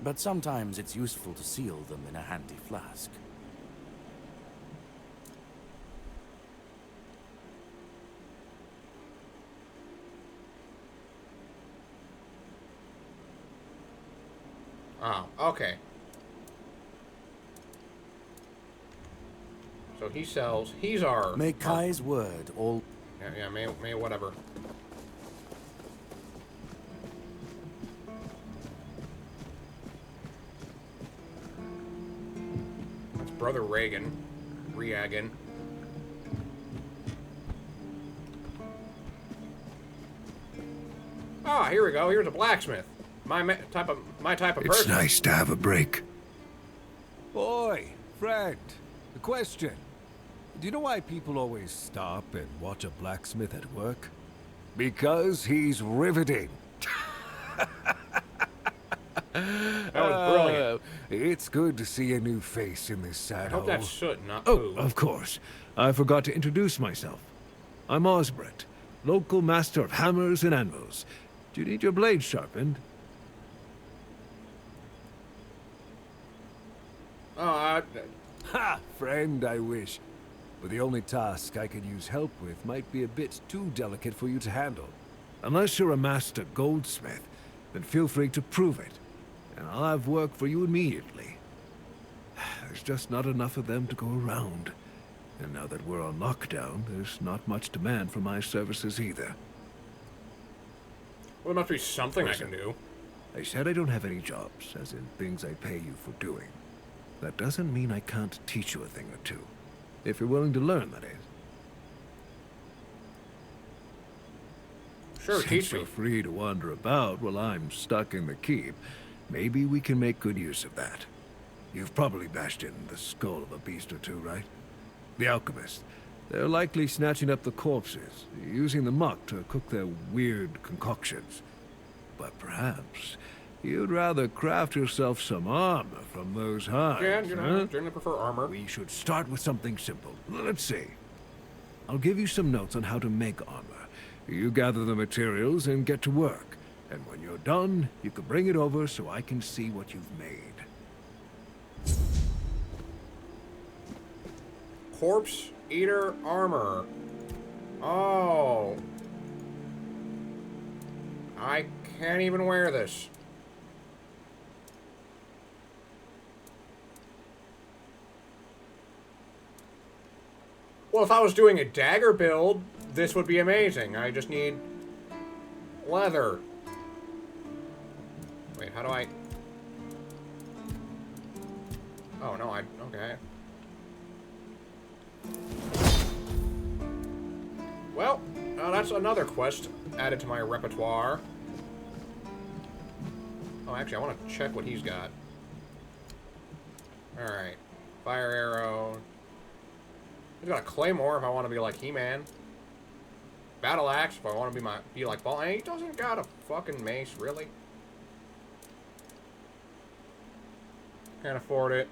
but sometimes it's useful to seal them in a handy flask. Oh, okay. So he sells, he's our... May Kai's word all... Yeah, may whatever. That's Brother Reagan. Ah, here we go, here's a blacksmith. My type of person. It's nice to have a break. Boy, friend, a question. Do you know why people always stop and watch a blacksmith at work? Because he's riveting. That was brilliant. It's good to see a new face in this sad I hope hole. that's soot, not Oh, poo. of course. I forgot to introduce myself. I'm Osbert, local master of hammers and anvils. Do you need your blade sharpened? Oh, Ha! Friend, I wish. But the only task I could use help with might be a bit too delicate for you to handle. Unless you're a master goldsmith, then feel free to prove it. And I'll have work for you immediately. There's just not enough of them to go around. And now that we're on lockdown, there's not much demand for my services either. well, there must be something I Listen, can do. I said I don't have any jobs, as in things I pay you for doing. That doesn't mean I can't teach you a thing or two. If you're willing to learn, that is. Sure, Since teach me. you're free to wander about while I'm stuck in the keep, maybe we can make good use of that. You've probably bashed in the skull of a beast or two, right? The alchemists. They're likely snatching up the corpses, using the muck to cook their weird concoctions. But perhaps you'd rather craft yourself some armor from those hides, Yeah, huh? generally prefer armor. We should start with something simple. Let's see. I'll give you some notes on how to make armor. You gather the materials and get to work. And when you're done, you can bring it over so I can see what you've made. Corpse Eater armor. Oh. I can't even wear this. Well, if I was doing a dagger build, this would be amazing. I just need leather. Wait, how do I... Oh, no, okay. Well, that's another quest added to my repertoire. Oh, actually, I want to check what he's got. Alright. Fire arrow. He's got a claymore if I want to be like He-Man. battle axe if I want to be like Ball. And he doesn't got a fucking mace, really. Can't afford it.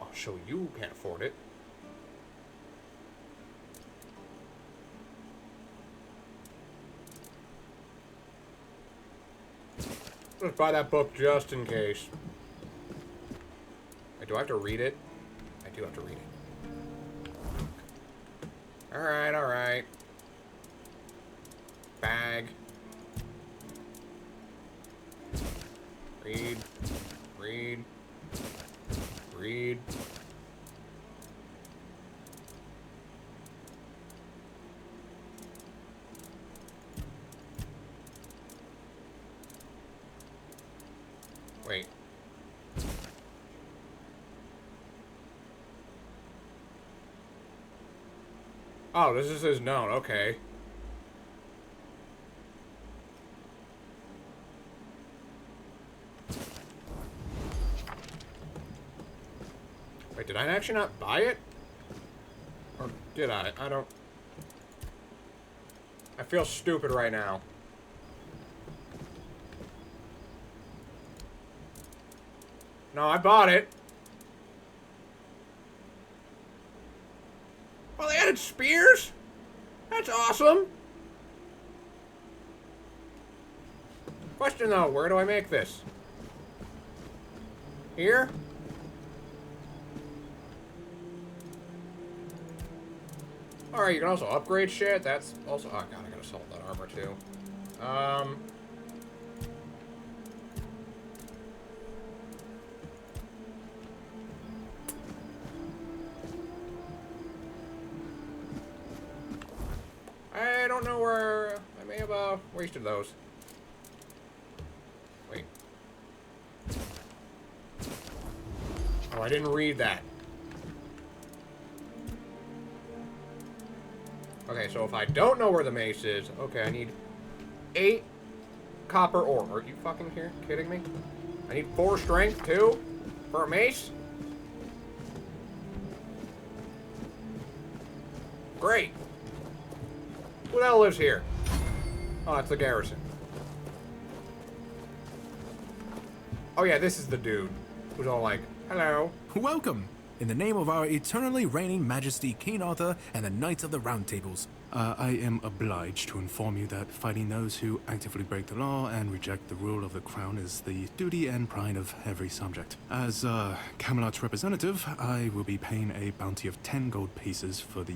I'll show you who can't afford it. Let's buy that book just in case. Wait, do I have to read it? I do have to read it. Alright, alright. Bag. Read. Read. Read. Wait. Oh, this is his known, okay. Wait, did I actually not buy it? Or did I? I don't... I feel stupid right now. No, I bought it. Well, they added spears? That's awesome. Question though, where do I make this? Here? Alright, you can also upgrade shit. That's also... Oh god, I gotta sell that armor too. I don't know where... I may have wasted those. Wait. Oh, I didn't read that. Okay, so if I don't know where the mace is... Okay, I need 8 copper ore. Are you fucking kidding me? I need 4 strength, too? For a mace? Great. Who the hell lives here? Oh, it's the garrison. Oh yeah, this is the dude who's all like, hello. Welcome! In the name of our eternally reigning majesty, King Arthur, and the Knights of the Round Tables. I am obliged to inform you that fighting those who actively break the law and reject the rule of the crown is the duty and pride of every subject. As Camelot's representative, I will be paying a bounty of 10 gold pieces for the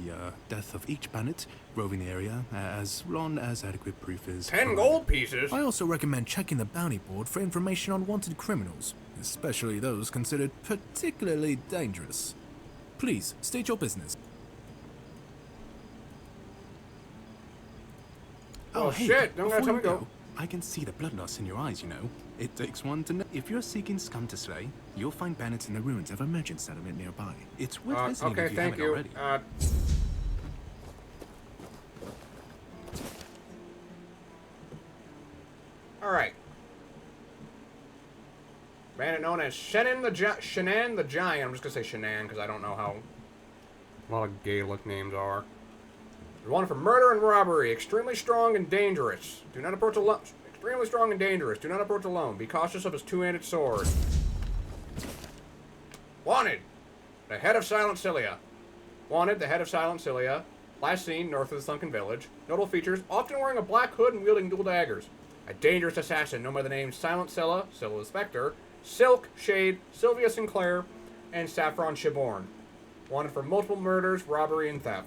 death of each bandit roving the area, as long as adequate proof is 10 gold pieces? I also recommend checking the bounty board for information on wanted criminals, especially those considered particularly dangerous. Please, state your business. Oh hey, shit, don't gotta tell me go. I can see the bloodlust in your eyes, you know. It takes one to know. If you're seeking scum to slay, you'll find bandits in the ruins of a merchant settlement nearby. It's worth visiting okay, if you thank haven't you. already. Alright. Bandit known as Shenan the Giant. I'm just gonna say Shenan because I don't know how a lot of Gaelic names are. You're wanted for murder and robbery. Extremely strong and dangerous. Do not approach alone. Extremely strong and dangerous. Do not approach alone. Be cautious of his two-handed sword. Wanted. The head of Silent Cilia. Wanted. The head of Silent Cilia. Last seen north of the sunken village. Notable features. Often wearing a black hood and wielding dual daggers. A dangerous assassin known by the names Silent Scylla, Scylla the Spectre, Silk, Shade, Sylvia Sinclair, and Saffron Shiborn. Wanted for multiple murders, robbery, and theft.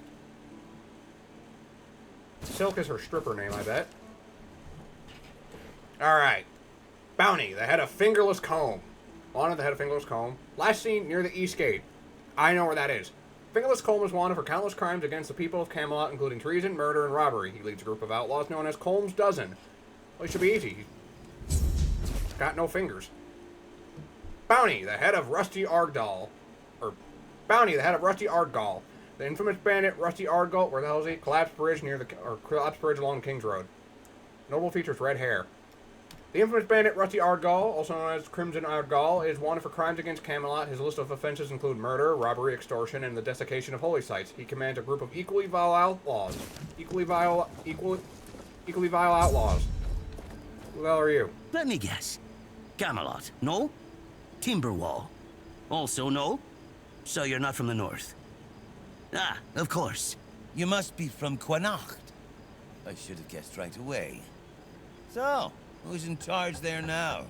Silk is her stripper name, I bet. Alright. Bounty, the head of Fingerless Comb. Wanted, the head of Fingerless Comb. Last seen near the East Gate. I know where that is. Fingerless Comb is wanted for countless crimes against the people of Camelot, including treason, murder, and robbery. He leads a group of outlaws known as Comb's Dozen. Well, it should be easy. He's got no fingers. Bounty, the head of Rusty Ardgall. Bounty, the head of Rusty Ardgall. The infamous bandit Rusty Ardgall, where the hell is he? Collapsed bridge along the King's Road. Notable features: red hair. The infamous bandit Rusty Yyfgarl, also known as Crimson Yyfgarl, is wanted for crimes against Camelot. His list of offenses include murder, robbery, extortion, and the desecration of holy sites. He commands a group of equally vile outlaws. Equally vile outlaws. Who the hell are you? Let me guess. Camelot, no? Timberwall, also no? So you're not from the north? Ah, of course. You must be from Connacht. I should have guessed right away. So, who's in charge there now?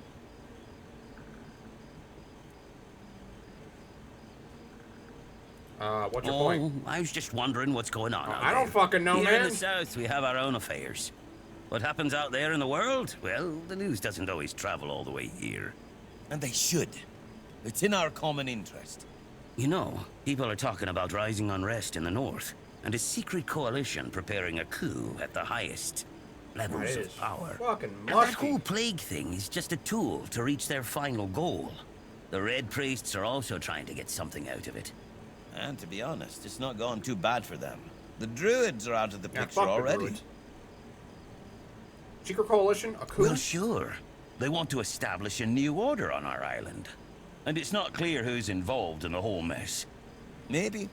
What's your point? I was just wondering what's going on out I don't there. fucking know, Here man. in the south, we have our own affairs. What happens out there in the world? Well, the news doesn't always travel all the way here. And they should. It's in our common interest. You know, people are talking about rising unrest in the north, and a secret coalition preparing a coup at the highest levels of power. Fucking And that whole plague thing is just a tool to reach their final goal. The Red Priests are also trying to get something out of it. And to be honest, it's not gone too bad for them. The Druids are out of the Yeah, picture fuck the already. Druids. Secret coalition? A coup? Well, sure. They want to establish a new order on our island. And it's not clear who's involved in the whole mess. Maybe.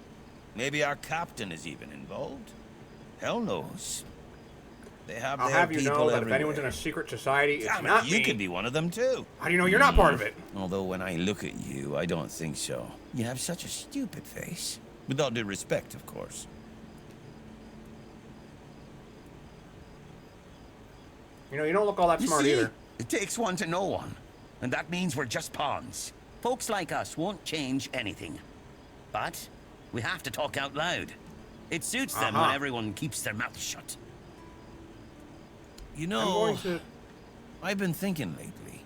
Maybe our captain is even involved. Hell knows. They have I'll their have you people know that if everywhere. anyone's in a secret society, it's Damn it, not you me. could be one of them too. How do you know you're not part of it? Although when I look at you, I don't think so. You have such a stupid face. With all due respect, of course. You know, you don't look all that You smart see? either. It takes one to know one. And that means we're just pawns. Folks like us won't change anything. But we have to talk out loud. It suits them when everyone keeps their mouth shut. You know, I've been thinking lately.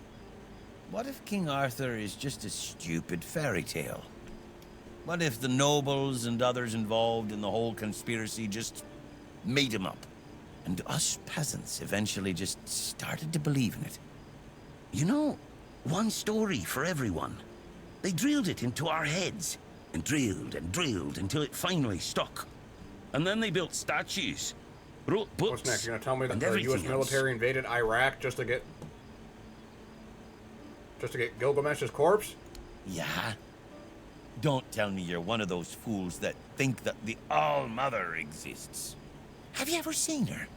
What if King Arthur is just a stupid fairy tale? What if the nobles and others involved in the whole conspiracy just made him up? And us peasants eventually just started to believe in it. You know, one story for everyone. They drilled it into our heads. And drilled until it finally stuck. And then they built statues. Wrote books. What's next? You're gonna tell me that and the U.S. everything military invaded Iraq just to get Gilgamesh's corpse? Yeah? Don't tell me you're one of those fools that think that the All-Mother exists. Have you ever seen her?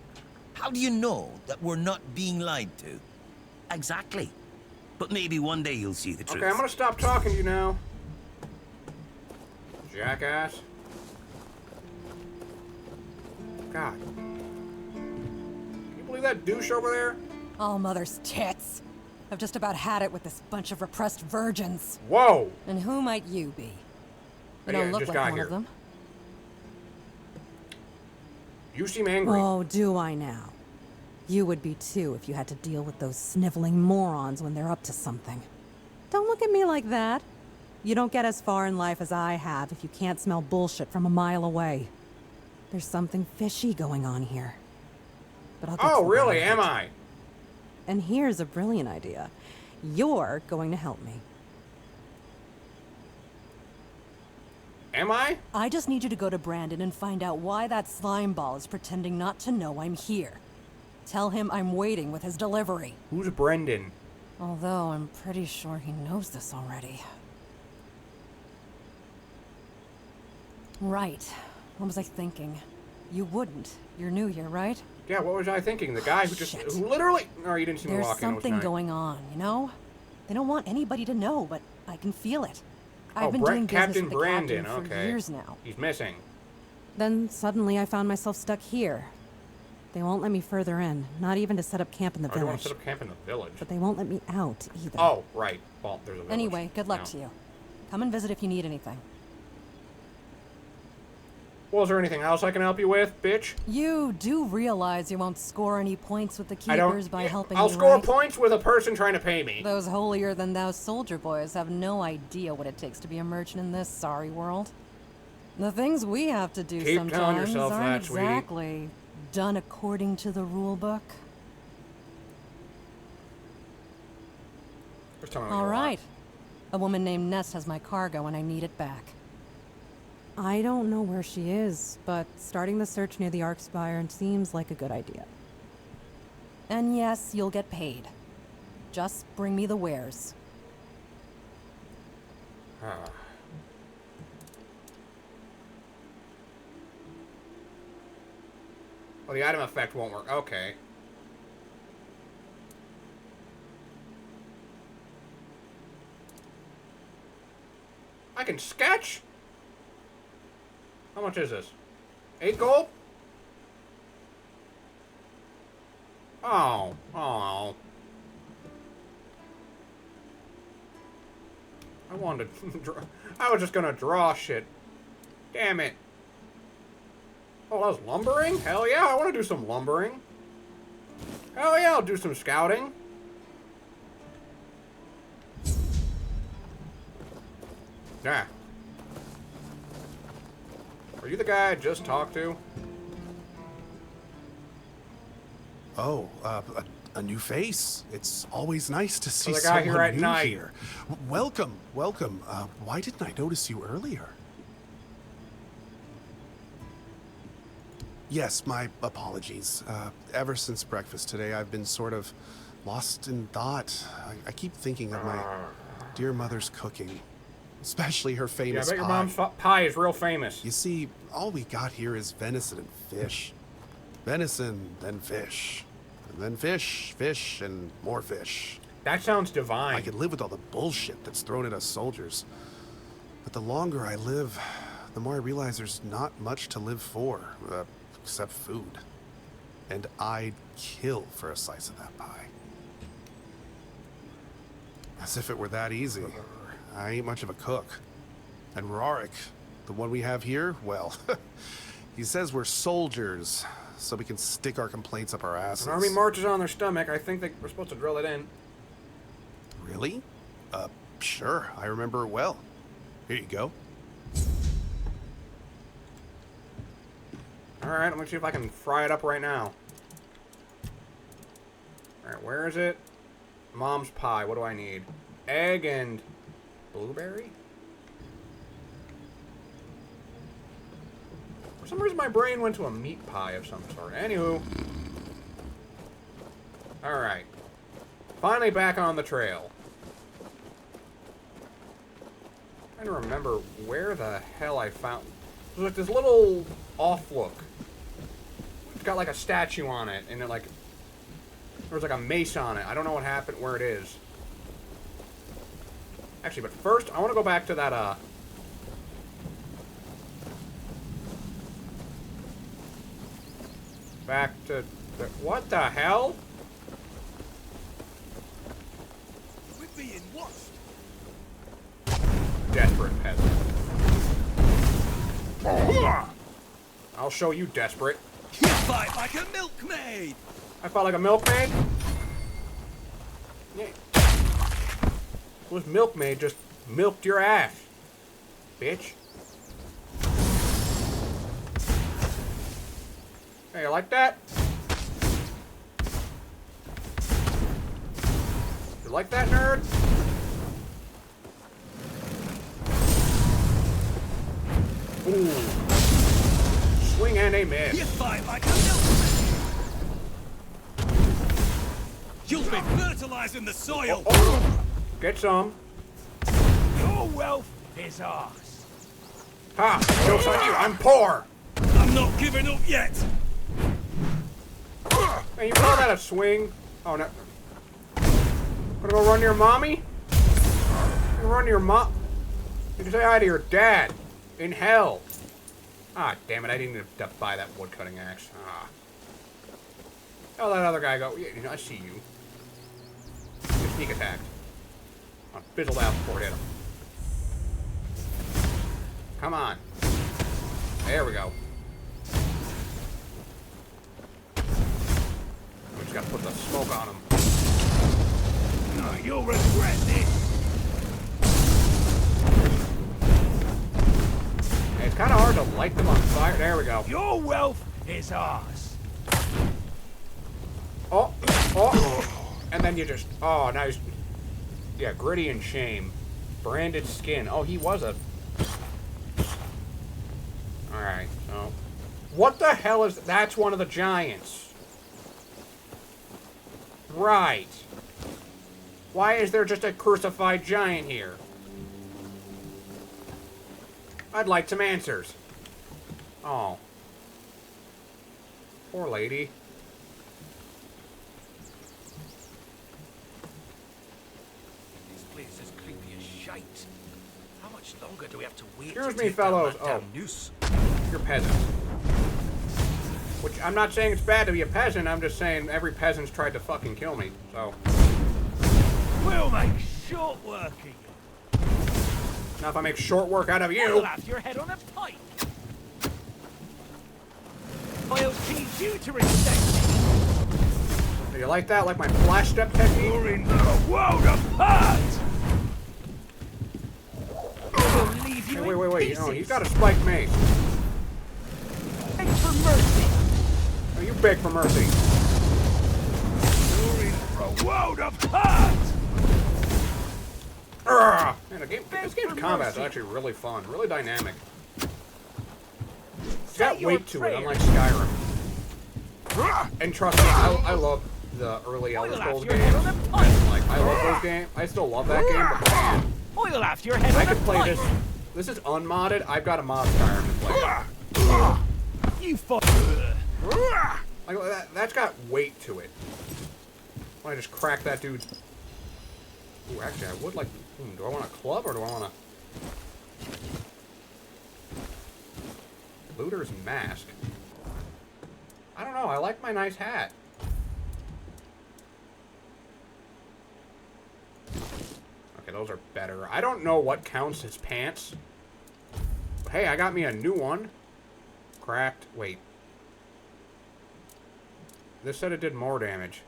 How do you know that we're not being lied to? Exactly. But maybe one day you'll see the truth. Okay, I'm gonna stop talking to you now. Jackass. God. Can you believe that douche over there? All mother's tits. I've just about had it with this bunch of repressed virgins. Whoa! And who might you be? You Yeah, don't look just like got one here. of them. You seem angry. Oh, do I now? You would be too if you had to deal with those sniveling morons when they're up to something. Don't look at me like that. You don't get as far in life as I have if you can't smell bullshit from a mile away. There's something fishy going on here. But I'll get to Oh, the really? bottom Am of it. I? And here's a brilliant idea. You're going to help me. Am I? I just need you to go to Brandon and find out why that slime ball is pretending not to know I'm here. Tell him I'm waiting with his delivery. Who's Brendan? Although I'm pretty sure he knows this already. Right. What was I thinking? You wouldn't. You're new here, right? Yeah, what was I thinking? The guy who literally... Oh, you didn't see me There's walk in. something going on, you know? They don't want anybody to know, but I can feel it. I've been doing business Captain with the Brandon, captain for okay. years now. He's missing. Then suddenly I found myself stuck here. They won't let me further in, not even to set up camp in the Oh, you want village. to set up camp in the village? But they won't let me out either. Oh, right. Well, there's a village. Anyway, good luck now. to you. Come and visit if you need anything. Well, is there anything else I can help you with, bitch? You do realize you won't score any points with the I don't... keepers by helping I'll me, score right? points with a person trying to pay me. Those holier-than-thou soldier boys have no idea what it takes to be a merchant in this sorry world. The things we have to do Keep telling sometimes yourself aren't that, sweetie. exactly done according to the rule book. Just tell me what All you right. A woman named Nest has my cargo and I need it back. I don't know where she is, but starting the search near the Arc Spire seems like a good idea. And yes, you'll get paid. Just bring me the wares. Well, the item effect won't work. Okay. I can sketch? How much is this? 8 gold? Oh. Oh. I wanted to draw. I was just gonna draw shit. Damn it. Oh, that was lumbering? Hell yeah, I want to do some lumbering. Hell yeah, I'll do some scouting. Yeah. Are you the guy I just talked to? Oh, a new face. It's always nice to see the guy someone here at new night. here. Welcome, welcome. Why didn't I notice you earlier? Yes, my apologies. Ever since breakfast today, I've been sort of lost in thought. I keep thinking of my dear mother's cooking, especially her famous Yeah, I bet pie. your mom's pie is real famous. You see, all we got here is venison and fish. Venison, then fish. And then fish, fish, and more fish. That sounds divine. I could live with all the bullshit that's thrown at us soldiers. But the longer I live, the more I realize there's not much to live for, except food. And I'd kill for a slice of that pie. As if it were that easy. I ain't much of a cook. And Rorik, the one we have here, well, he says we're soldiers, so we can stick our complaints up our asses. An army marches on their stomach. I think we're supposed to drill it in. Really? Sure, I remember it well. Here you go. Alright, I'm gonna see if I can fry it up right now. Alright, where is it? Mom's pie. What do I need? Egg and blueberry? For some reason my brain went to a meat pie of some sort. Anywho. Alright. Finally back on the trail. I'm trying to remember where the hell I found... There's like this little off look. It's got like a statue on it, and it like... There's like a mace on it. I don't know what happened, where it is. Actually, but first, I want to go back to that, Back to... What the hell? We're being watched. Desperate peasant. I'll show you desperate. You fight like a milkmaid! I fought like a milkmaid? Yeah. This milkmaid just milked your ass, bitch. Hey, you like that? You like that, nerd? Ooh. Swing and a miss. You fight like a milkmaid! You'll be fertilizing the soil! Get some. Your wealth is ours. Ha! Joke's on you, I'm poor! I'm not giving up yet! Hey, you call that a swing? Oh, no. Gonna go run to your mommy? You run to your mom? You can say hi to your dad. In hell. Ah, damn it, I didn't have to buy that wood cutting axe. Ah. How'd that other guy go? Yeah, I see you. Your sneak attack. I fizzled out before it hit him. Come on. There we go. We just gotta put the smoke on him. No, you'll regret this! It's kind of hard to light them on fire. There we go. Your wealth is ours. Oh, oh, and then you just, oh, now he's, yeah, gritty and shame. Branded skin. Oh, he was a, alright, so, what the hell is, that's one of the giants. Right. Why is there just a crucified giant here? I'd like some answers. Oh. Poor lady. This place is creepy as shite. How much longer do we have to wait? Excuse to me, take down fellows. that Oh. damn noose? You're peasants. Which, I'm not saying it's bad to be a peasant, I'm just saying every peasant's tried to fucking kill me, so. We'll make short work of you. Now if I make short work out of you. We'll have your head on a pike. I'll teach you to respect me. Do you like that? Like my flash step technique? You're in the world apart! We'll leave you Hey, in wait. pieces. No, he's got a spiked mace. Beg for mercy. Oh, you beg for mercy. You're in the world apart! Man, this game's combat is actually really fun, really dynamic. It's got weight to it, unlike Skyrim. And trust me, I love the early Elder Scrolls games. Like, I love those games. I still love that game, but man, Oil off your head I on could a play pike. this. This is unmodded. I've got a mod Skyrim to play. You fuck. Like, that's got weight to it. Why just crack that dude? Ooh, actually, I would like. Do I want a club or do I want a looter's mask? I don't know. I like my nice hat. Okay, those are better. I don't know what counts as pants. But hey, I got me a new one. Cracked. Wait. This said it did more damage.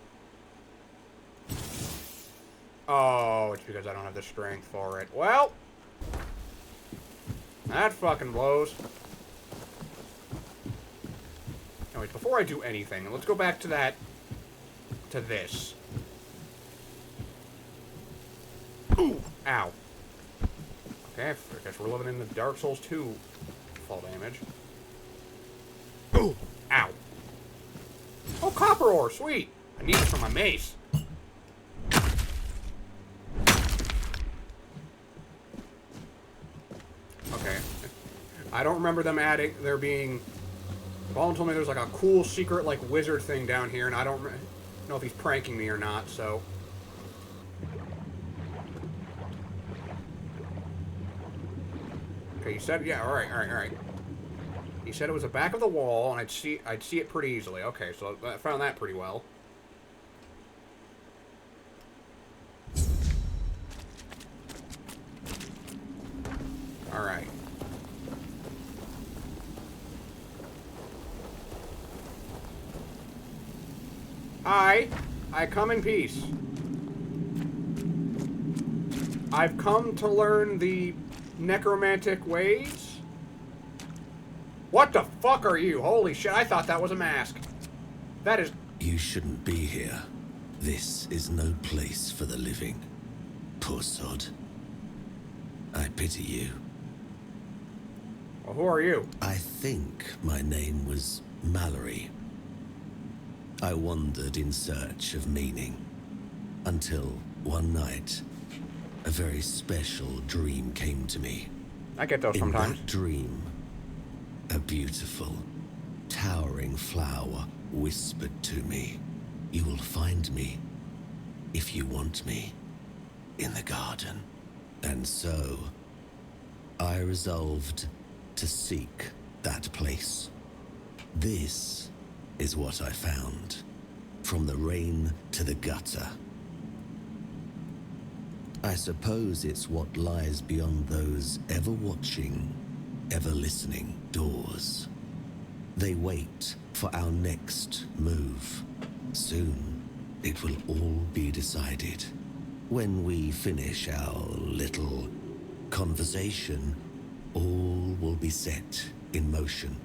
Oh, it's because I don't have the strength for it. Well, that fucking blows. Anyways, before I do anything, let's go back to that, to this. Ooh, ow. Okay, I guess we're living in the Dark Souls 2 fall damage. Ooh, ow. Oh, copper ore, sweet. I need it for my mace. Okay. I don't remember them adding, there being... Ballin told me there's like a cool secret like wizard thing down here, and I don't know if he's pranking me or not, so... Okay, you said, yeah, alright. He said it was the back of the wall, and I'd see it pretty easily. Okay, so I found that pretty well. Alright. I come in peace. I've come to learn the necromantic ways. What the fuck are you? Holy shit, I thought that was a mask. That is... You shouldn't be here. This is no place for the living. Poor sod. I pity you. Well, who are you? I think my name was Mallory. I wandered in search of meaning. Until one night, a very special dream came to me. I get those sometimes. In that dream, a beautiful, towering flower whispered to me, "You will find me, if you want me, in the garden." And so, I resolved to seek that place. This is what I found, from the rain to the gutter. I suppose it's what lies beyond those ever-watching, ever-listening doors. They wait for our next move. Soon, it will all be decided. When we finish our little conversation, all will be set in motion.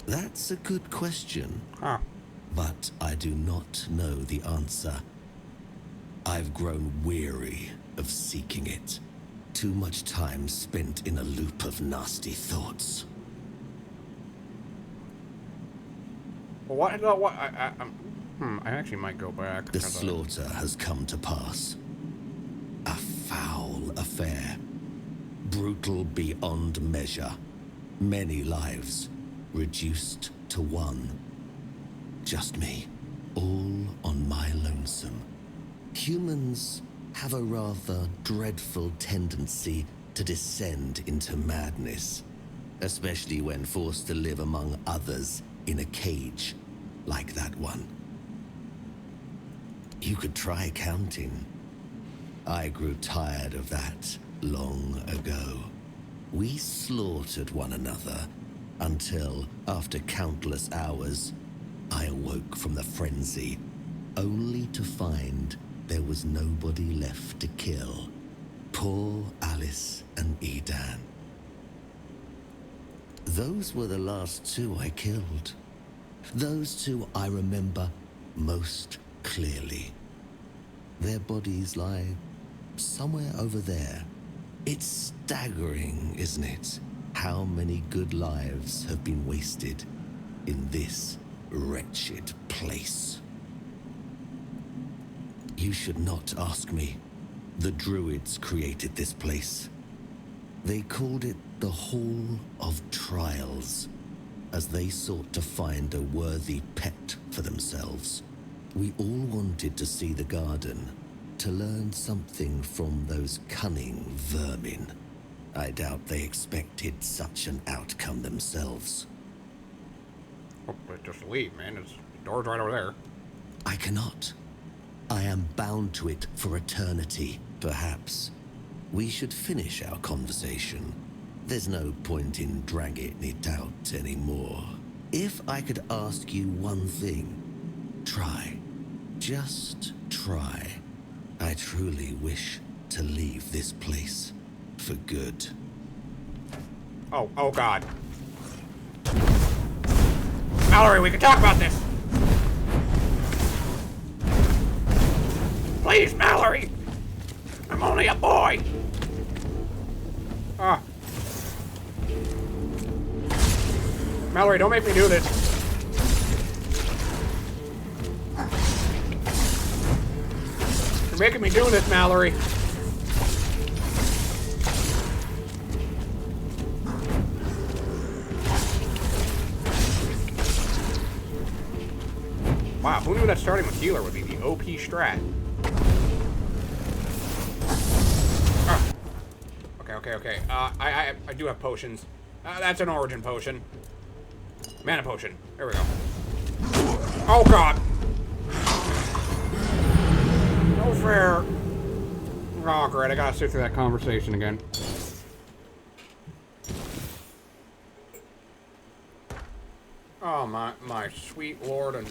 That's a good question. Huh. But I do not know the answer. I've grown weary of seeking it. Too much time spent in a loop of nasty thoughts. What? I actually might go back. The slaughter has come to pass. A foul affair. Brutal beyond measure. Many lives reduced to one. Just me. All on my lonesome. Humans have a rather dreadful tendency to descend into madness. Especially when forced to live among others in a cage like that one. You could try counting. I grew tired of that long ago. We slaughtered one another until, after countless hours, I awoke from the frenzy, only to find there was nobody left to kill. Poor Alice and Edan. Those were the last two I killed. Those two I remember most clearly. Their bodies lie somewhere over there. It's staggering, isn't it? How many good lives have been wasted in this wretched place. You should not ask me. The Druids created this place. They called it the Hall of Trials, as they sought to find a worthy pet for themselves. We all wanted to see the garden, to learn something from those cunning vermin. I doubt they expected such an outcome themselves. Oh, but just leave, man. The door's right over there. I cannot. I am bound to it for eternity, perhaps. We should finish our conversation. There's no point in dragging it out anymore. If I could ask you one thing, try. Just try. I truly wish to leave this place for good. Oh God. Mallory, we can talk about this. Please, Mallory. I'm only a boy. Ah. Mallory, don't make me do this. You're making me do this, Mallory. Wow, who knew that starting with healer would be the OP strat? Ah. Okay. I do have potions. That's an origin potion. Mana potion. There we go. Oh God. No fair. Oh great, I gotta sit through that conversation again. Oh my sweet lord, and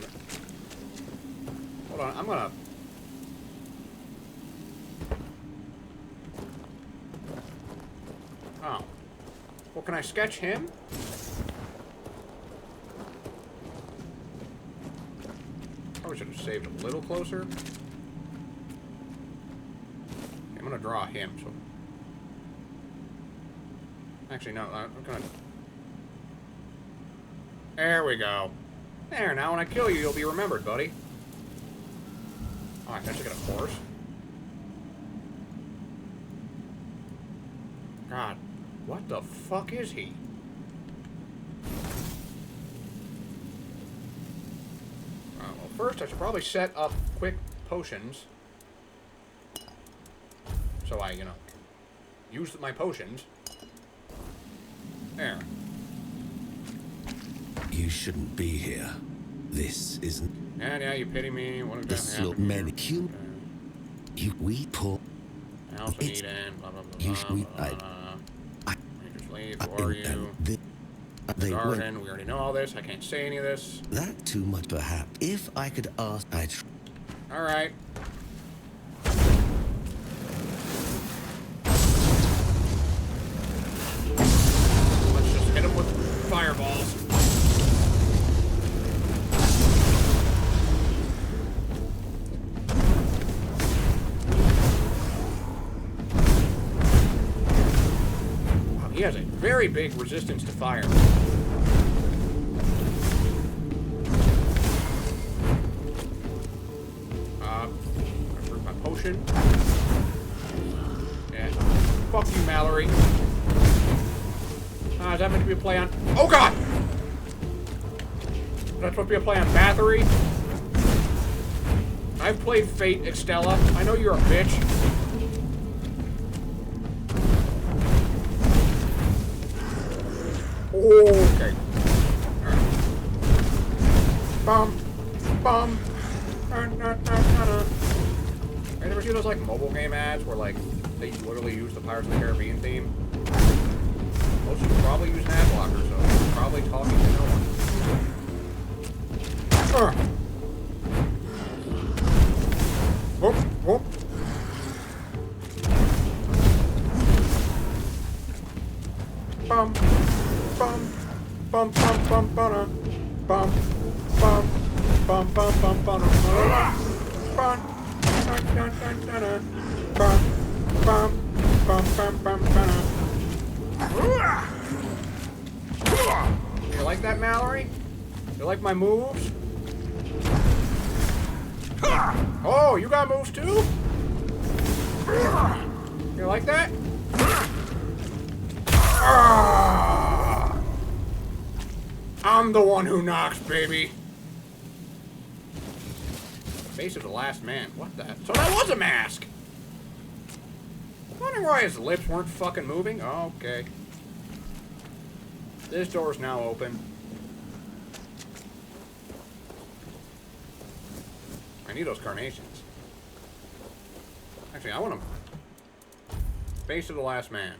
hold on, I'm gonna. Oh. Well, can I sketch him? Probably should have saved a little closer. Okay, I'm gonna draw him, so. Actually, no, I'm gonna. There we go. There, now when I kill you, you'll be remembered, buddy. Oh, I actually got a horse. God, what the fuck is he? Well, first I should probably set up quick potions. So I, use my potions. There. You shouldn't be here. This isn't. Yeah, you pity me. What the happened? Many we poor. I also need in blah blah blah. Just leave. Who are you? Garden. We already know all this. I can't say any of this. That too much, perhaps. If I could ask, All right. Let's just hit him with fireballs. He has a very big resistance to fire. potion. Yeah. Fuck you, Mallory. Is that meant to be a play on... Oh, God! Is that supposed to be a play on Bathory? I've played Fate, Extella. I know you're a bitch. Okay. Bum. Bum. I never see those, like, mobile game ads where, like, they literally use the Pirates of the Caribbean theme. Most of you probably use an ad blocker, so you're probably talking to no one. Whoop, whoop. Bum, bum, bum, bum, bum, bum, bum, bum, bum, bum, bum, bum, bum, You like that, Mallory? You like my moves? Oh, you got moves too? You like that? I'm the one who knocks, baby. Face of the last man. What the? So that was a mask! I'm wondering why his lips weren't fucking moving. Oh, okay. This door's now open. I need those carnations. Actually, I want them. Face of the last man.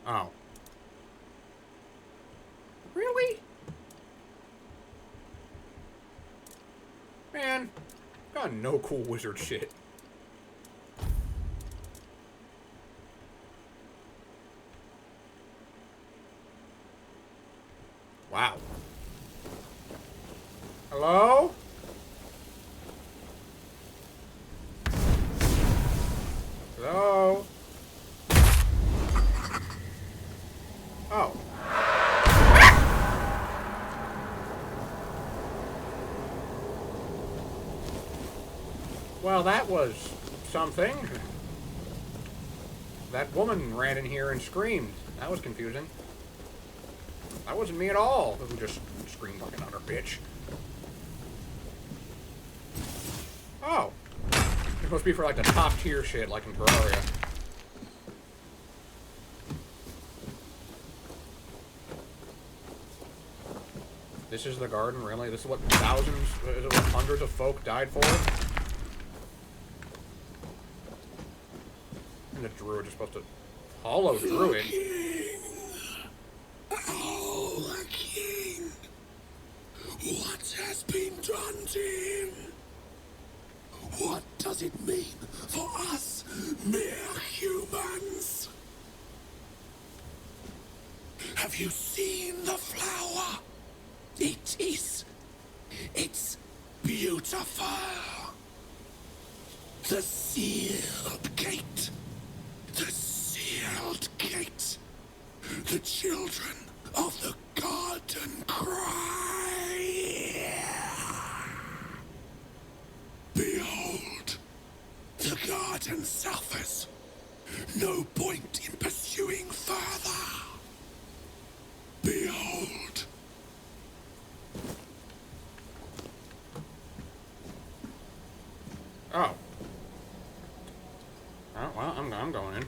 Oh. Really? Man, got no cool wizard shit. Wow. Hello? Hello? Oh. Well, that was something. That woman ran in here and screamed. That was confusing. That wasn't me at all. Who just screamed like another bitch. Oh. It must be for like the top tier shit, like in Terraria. This is the garden, really? This is what thousands, is it what hundreds of folk died for? And the druid is supposed to hollow druid. Oh, King! What has been done to him? What does it mean for us, mere humans? Have you seen the flower? It's beautiful. The sealed gate. The sealed gate. The children of the garden cry. Behold, the garden suffers. No point in pursuing further. Behold. Oh. Oh, well, I'm going in.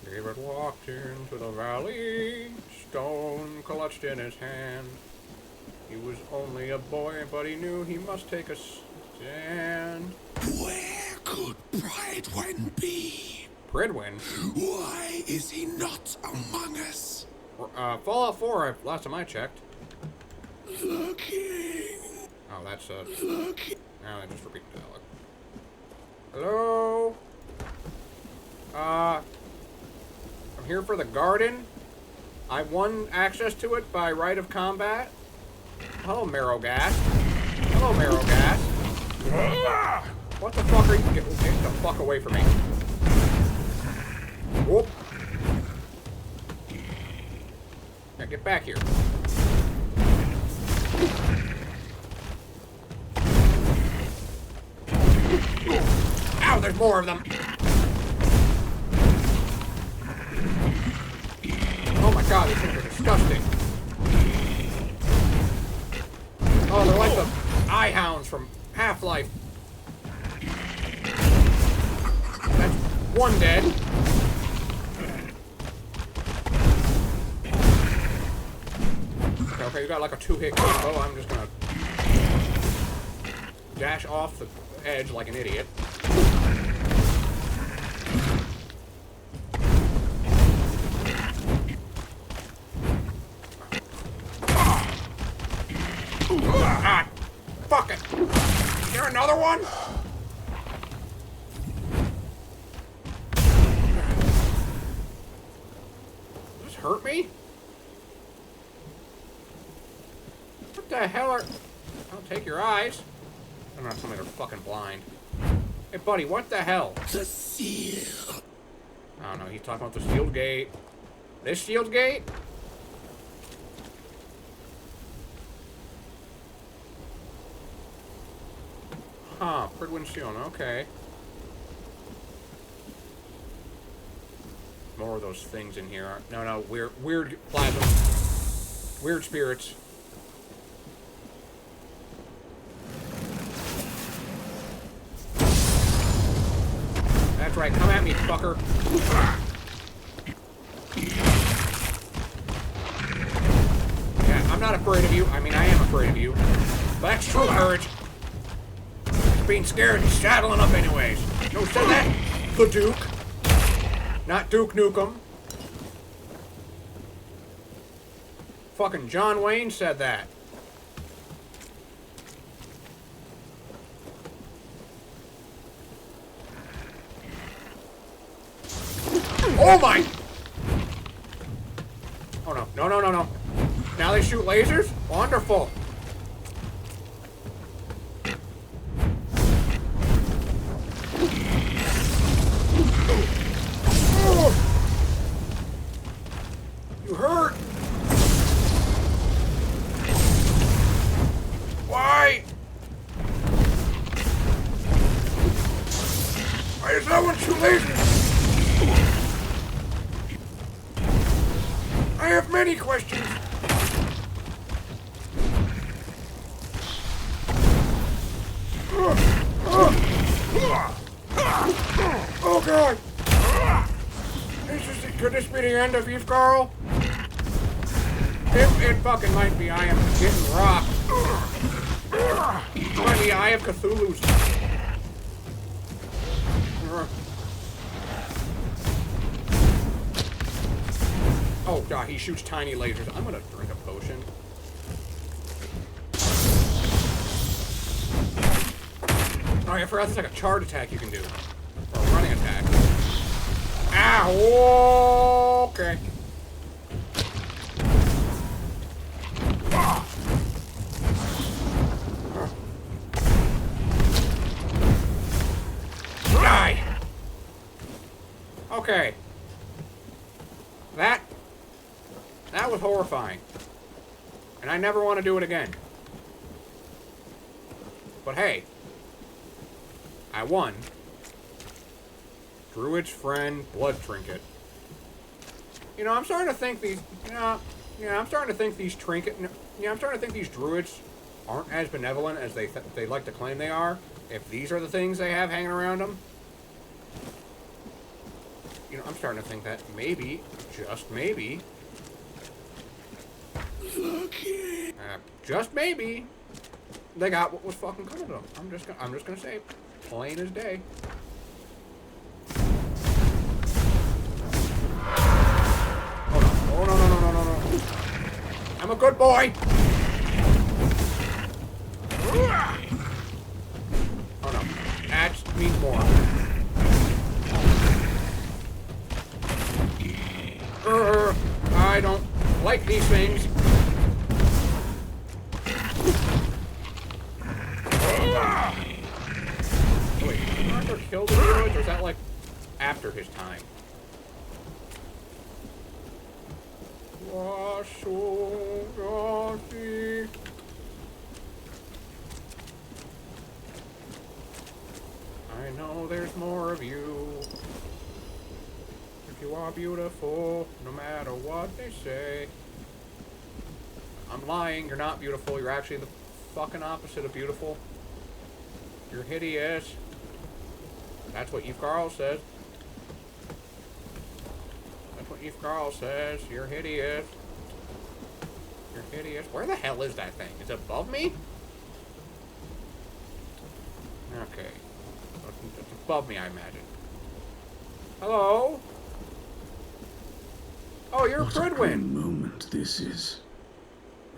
David walked into the valley, stone clutched in his hand. He was only a boy, but he knew he must take a stand. Where could Pridwen be? Pridwen? Why is he not among us? Fallout 4, last time I checked. The king. Oh, that's, The king. now I just repeated dialogue. Hello? I'm here for the garden. I won access to it by right of combat. Hello, Marrowgas. Hello, Marrowgas. What the fuck are you? Get the fuck away from me. Whoop. Now get back here. more of them. Oh my god, these things are disgusting. Oh, they're like the eye hounds from Half-Life. That's one dead. Okay, you got like a 2-hit combo. I'm just gonna dash off the edge like an idiot. Ah, fuck it. Is there another one? Does this hurt me? What the hell are... Don't take your eyes. I'm not telling me they're fucking blind. Hey, buddy, what the hell? The seal. I don't know, he's talking about the sealed gate. This sealed gate? Huh, Pridwin Shion, okay. More of those things in here. No, weird plasma. Weird spirits. That's right, come at me, fucker. Yeah, I'm not afraid of you. I mean, I am afraid of you. But that's true courage. Being scared and saddling up anyways. No, said that? The Duke. Not Duke Nukem. Fucking John Wayne said that. Oh my! Oh no. No. Now they shoot lasers? Wonderful. You hurt! Why? Why does that one shoot lasers? I have many questions. Oh god! Could this be the end of Yyfgarl? It fucking might be. I am getting rocked. By the Eye of Cthulhu's. Oh god, he shoots tiny lasers. I'm gonna drink a potion. Oh, I forgot there's like a charge attack you can do. Or a running attack. Ow! Okay. Die! Okay. That was horrifying. And I never want to do it again. But hey. I won. Druid's friend, blood trinket. You know, I'm starting to think these... I'm starting to think these I'm starting to think these druids aren't as benevolent as they like to claim they are. If these are the things they have hanging around them. You know, I'm starting to think that maybe, just maybe... just maybe, they got what was fucking coming to them. I'm just gonna say, plain as day. Oh no. I'm a good boy. Oh no, that means more. I don't like these things. Wait, did Arthur kill the druids, or is that like after his time? I know there's more of are beautiful, no matter what they say. I'm lying, you're not beautiful, you're actually the fucking opposite of beautiful. You're hideous. That's what Yyfgarl says. That's what Yyfgarl says. You're hideous. You're hideous. Where the hell is that thing? Is it above me? Okay. It's above me, I imagine. Hello? Oh, you're What a Fredwin. grim moment this is.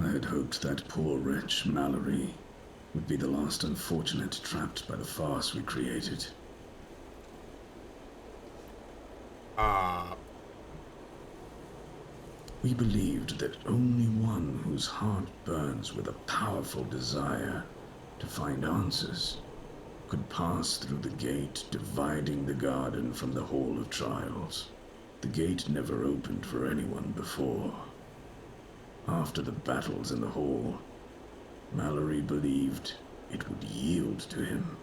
I had hoped that poor wretch, Mallory, would be the last unfortunate trapped by the farce we created. We believed that only one whose heart burns with a powerful desire to find answers could pass through the gate dividing the garden from the Hall of Trials. The gate never opened for anyone before. After the battles in the hall, Mallory believed it would yield to him,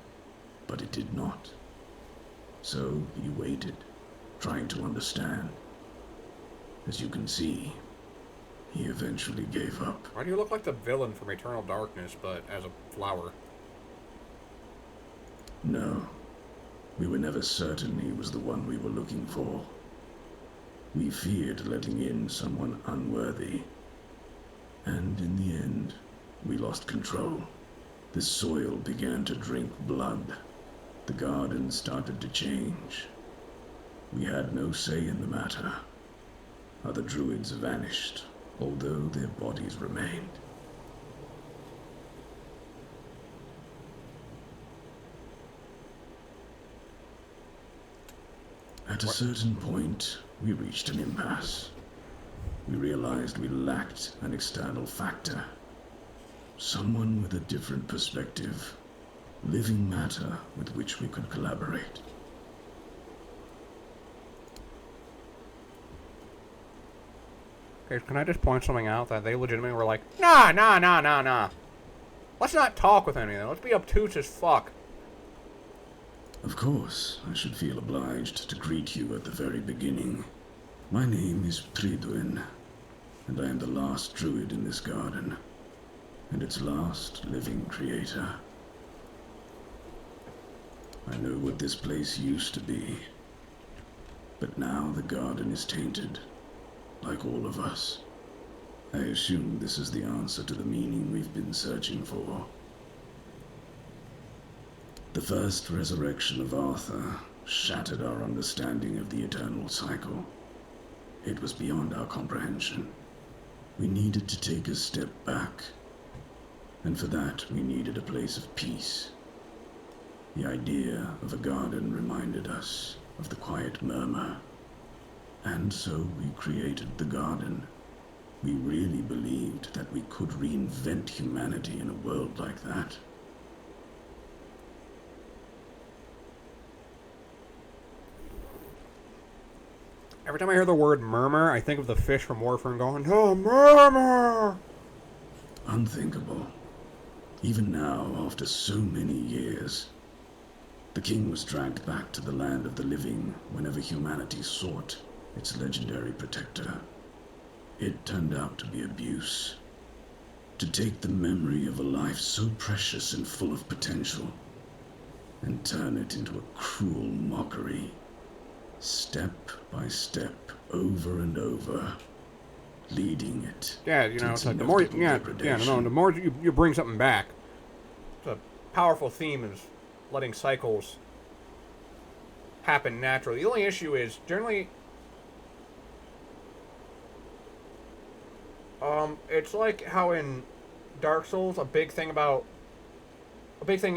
but it did not. So he waited, trying to understand. As you can see, he eventually gave up. Why do you look like the villain from Eternal Darkness, but as a flower? No, we were never certain he was the one we were looking for. We feared letting in someone unworthy. And in the end, we lost control. The soil began to drink blood. The garden started to change. We had no say in the matter. Other druids vanished, although their bodies remained. At a certain point, we reached an impasse. We realized we lacked an external factor. Someone with a different perspective. Living matter with which we could collaborate. Okay, can I just point something out that they legitimately were like, nah. Let's not talk with any of them. Let's be obtuse as fuck. Of course, I should feel obliged to greet you at the very beginning. My name is Prydwen, and I am the last druid in this garden, and its last living creator. I know what this place used to be, but now the garden is tainted, like all of us. I assume this is the answer to the meaning we've been searching for. The first resurrection of Arthur shattered our understanding of the eternal cycle. It was beyond our comprehension. We needed to take a step back, and for that we needed a place of peace. The idea of a garden reminded us of the quiet murmur, and so we created the garden. We really believed that we could reinvent humanity in a world like that. Every time I hear the word murmur, I think of the fish from Warframe going, oh, murmur! Unthinkable. Even now, after so many years, the king was dragged back to the land of the living whenever humanity sought its legendary protector. It turned out to be abuse. To take the memory of a life so precious and full of potential and turn it into a cruel mockery. Step by step, over and over, leading it. Yeah, you know, it's like the more, the more you bring something back. It's a powerful theme is letting cycles happen naturally. The only issue is generally, it's like how in Dark Souls, a big thing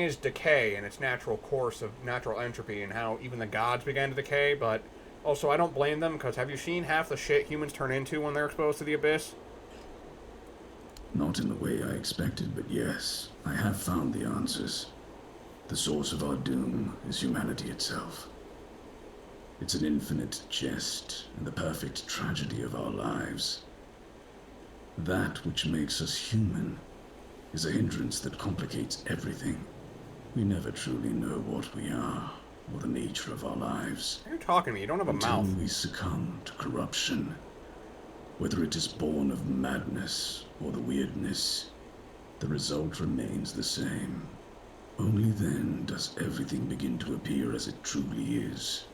is decay and its natural course of natural entropy and how even the gods began to decay, but also I don't blame them, because have you seen half the shit humans turn into when they're exposed to the abyss? Not in the way I expected, but yes, I have found the answers. The source of our doom is humanity itself. It's an infinite jest and the perfect tragedy of our lives. That which makes us human is a hindrance that complicates everything. We never truly know what we are or the nature of our lives. You're talking to me. You don't have a mouth. Until we succumb to corruption, whether it is born of madness or the weirdness, the result remains the same. Only then does everything begin to appear as it truly is.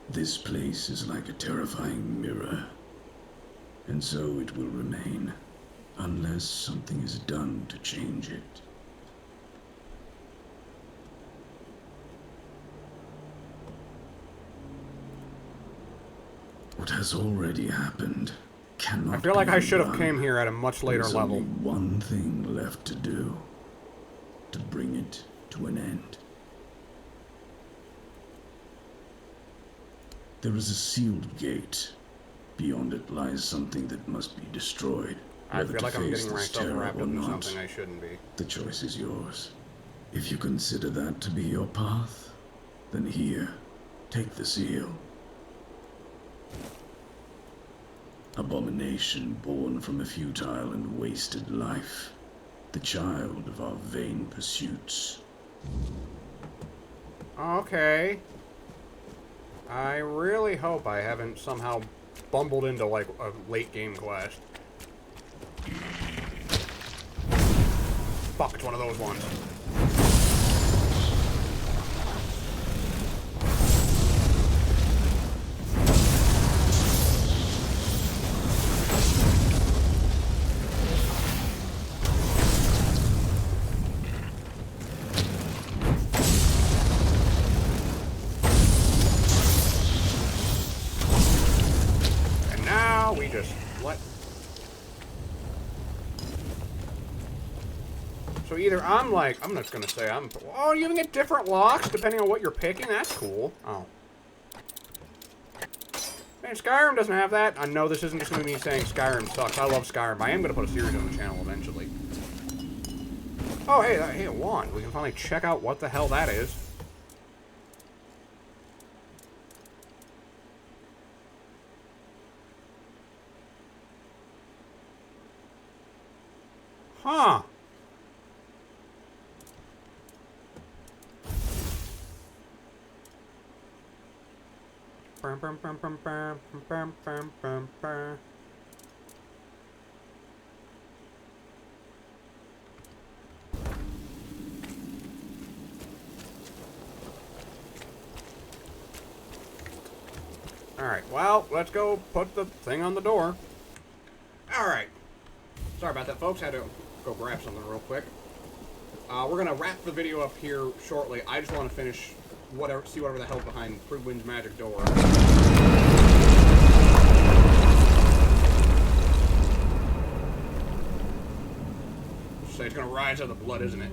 This place is like a terrifying mirror, and so it will remain, unless something is done to change it. What has already happened cannot. I feel like I should have undone. came here at a much later There's level. only one thing left to do, to bring it to an end. There is a sealed gate. Beyond it lies something that must be destroyed. I Whether feel to like I'm face getting this ranked up terror wrapped or up in not, something I shouldn't be. the choice is yours. If you consider that to be your path, then here, take the seal. Abomination born from a futile and wasted life, the child of our vain pursuits. Okay. I really hope I haven't somehow bumbled into, like, a late game quest. Fuck, it's one of those ones. And now we just let... So either I'm just gonna say oh, you even get different locks depending on what you're picking? That's cool. Oh. Man, Skyrim doesn't have that. I know this isn't just gonna be me saying Skyrim sucks. I love Skyrim. I am gonna put a series on the channel eventually. Oh, hey, a wand. We can finally check out what the hell that is. Huh. Alright, well, let's go put the thing on the door. Alright. Sorry about that, folks. Had to go grab something real quick. We're going to wrap the video up here shortly. I just want to finish see whatever the hell's behind Prydwen's magic door. So it's going to rise out of the blood, isn't it?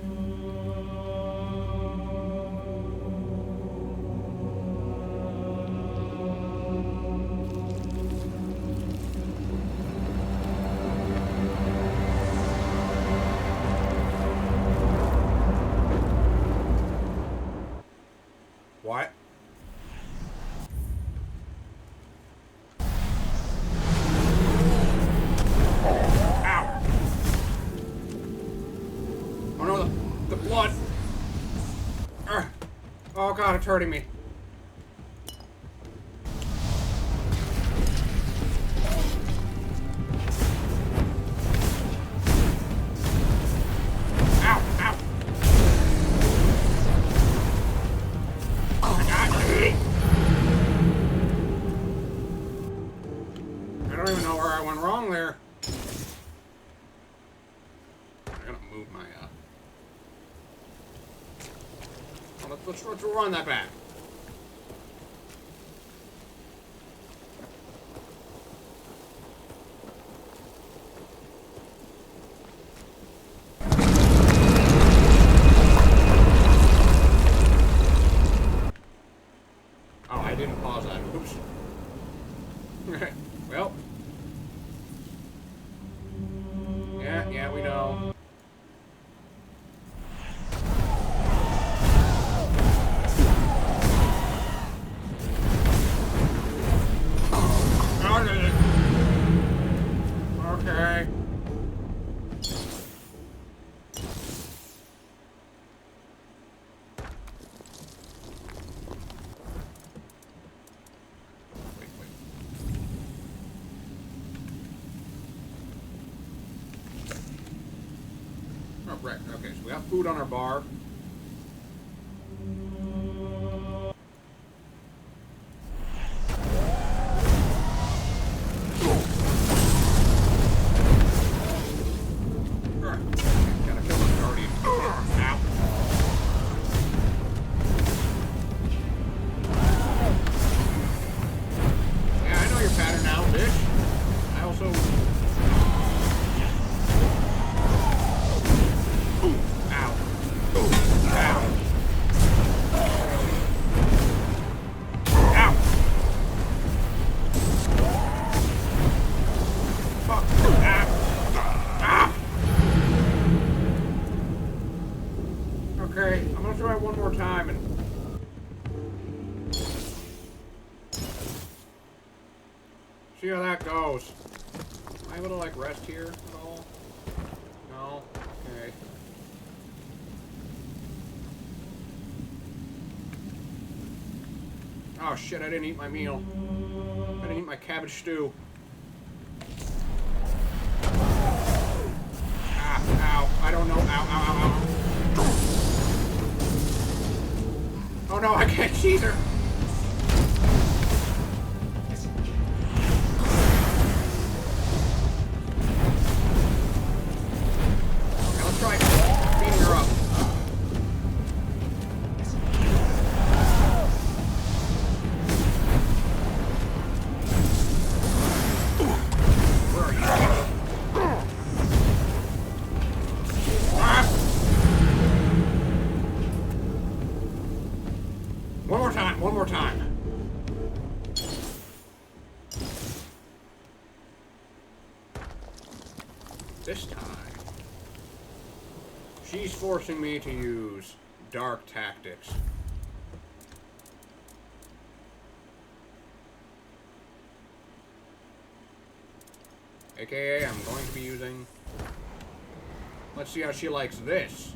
What? Ow! Oh no, the blood! Oh god, it's hurting me. Ow! Ow! I don't even know where I went wrong there. I gotta move my, let's run that back. Oh, I didn't pause that. Oops. Well. Yeah, we know. Okay. Oh, right. Okay, so we got food on our bar. Okay, I'm gonna try it one more time and... see how that goes. Am I able to, like, rest here at all? No? Okay. Oh shit, I didn't eat my meal. I didn't eat my cabbage stew. Ah, ow. I don't know. Ow, ow, ow, ow. Oh no, I can't cheese her. Okay, let's try beating her up. Where are you? Ah! One more time, one more time. This time, she's forcing me to use dark tactics. AKA, I'm going to be using... let's see how she likes this.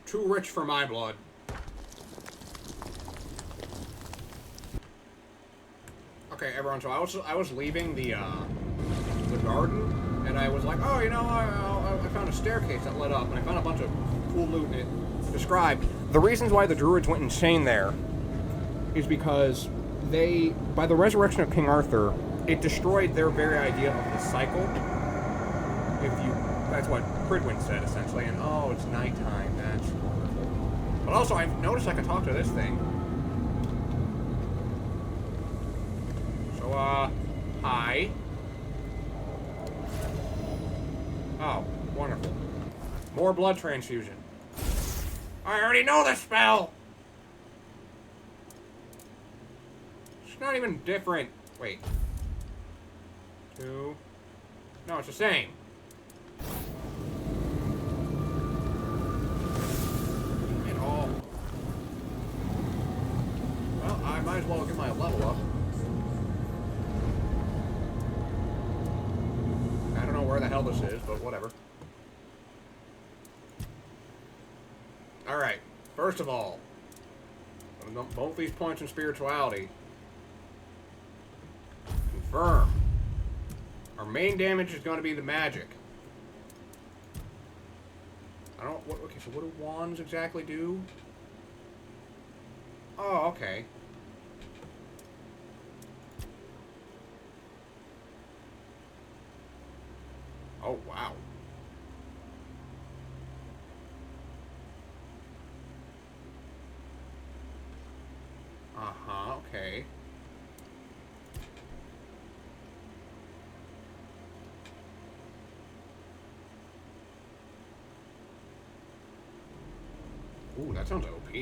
Too rich for my blood. Okay, everyone. So I was leaving the garden, and I was like, oh, you know, I found a staircase that led up, and I found a bunch of cool loot. And it described the reasons why the druids went insane there is because they, by the resurrection of King Arthur, it destroyed their very idea of the cycle. That's what Pridwin said essentially, and oh, it's nighttime. That's wonderful. But also, I've noticed I can talk to this thing. So, hi. Oh, wonderful. More blood transfusion. I already know the spell! It's not even different. Wait. 2. No, it's the same. At all. Well, I might as well get my level up. I don't know where the hell this is, but whatever. Alright. First of all, both these points in spirituality. Confirm. Our main damage is going to be the magic. I don't... Okay, so what do wands exactly do? Oh, okay. Oh, wow. Uh-huh, okay. Ooh, that sounds OP.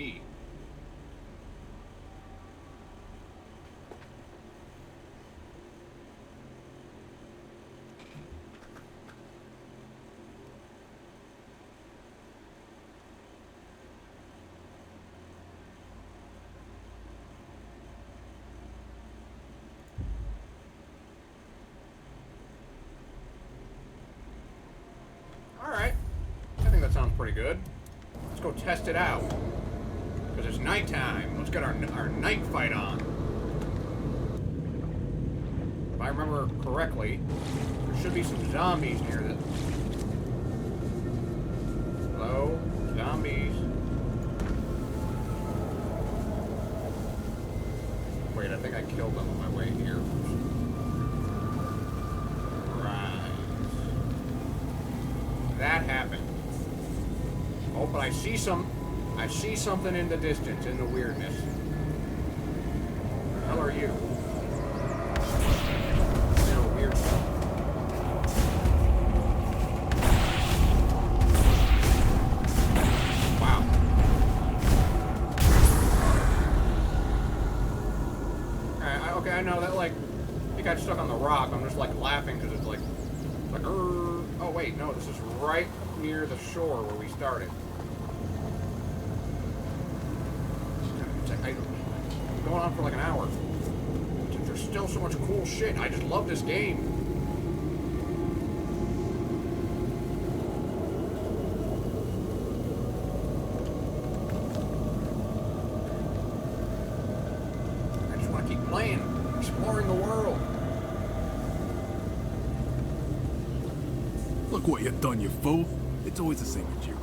Alright. I think that sounds pretty good. Let's go test it out. Because it's nighttime. Let's get our night fight on. If I remember correctly, there should be some zombies near this. Hello? Zombies. Wait, I think I killed them on my way here. That happened. Oh, but I see something in the distance, in the weirdness. What the hell are you? Little weird stuff. Wow. Okay, I know that, like, it got stuck on the rock. I'm just, like, laughing because it's like, oh, wait, no, this is right near the shore where we started. It's like, going on for like an hour. There's still so much cool shit. I just love this game. I just want to keep playing, exploring the world. Look what you've done, you fool. It's always the same with you.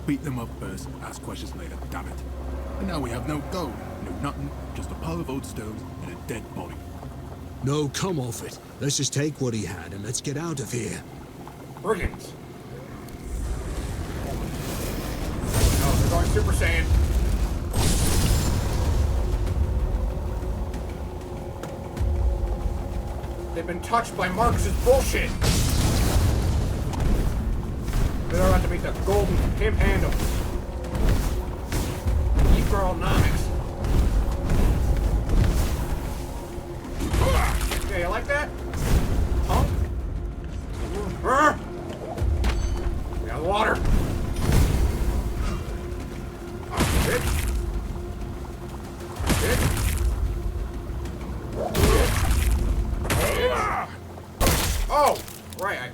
Beat them up first, ask questions later, damn it. And now we have no gold, no nothing, just a pile of old stones and a dead body. No, come off it. Let's just take what he had and let's get out of here. Brigands. Oh, they're going Super Saiyan. They've been touched by Marcus's bullshit. They're about to meet the golden pimp handle. Yyfgarl Nomics. Yeah, you like that? Punk? We got water. Bitch. Oh, right. I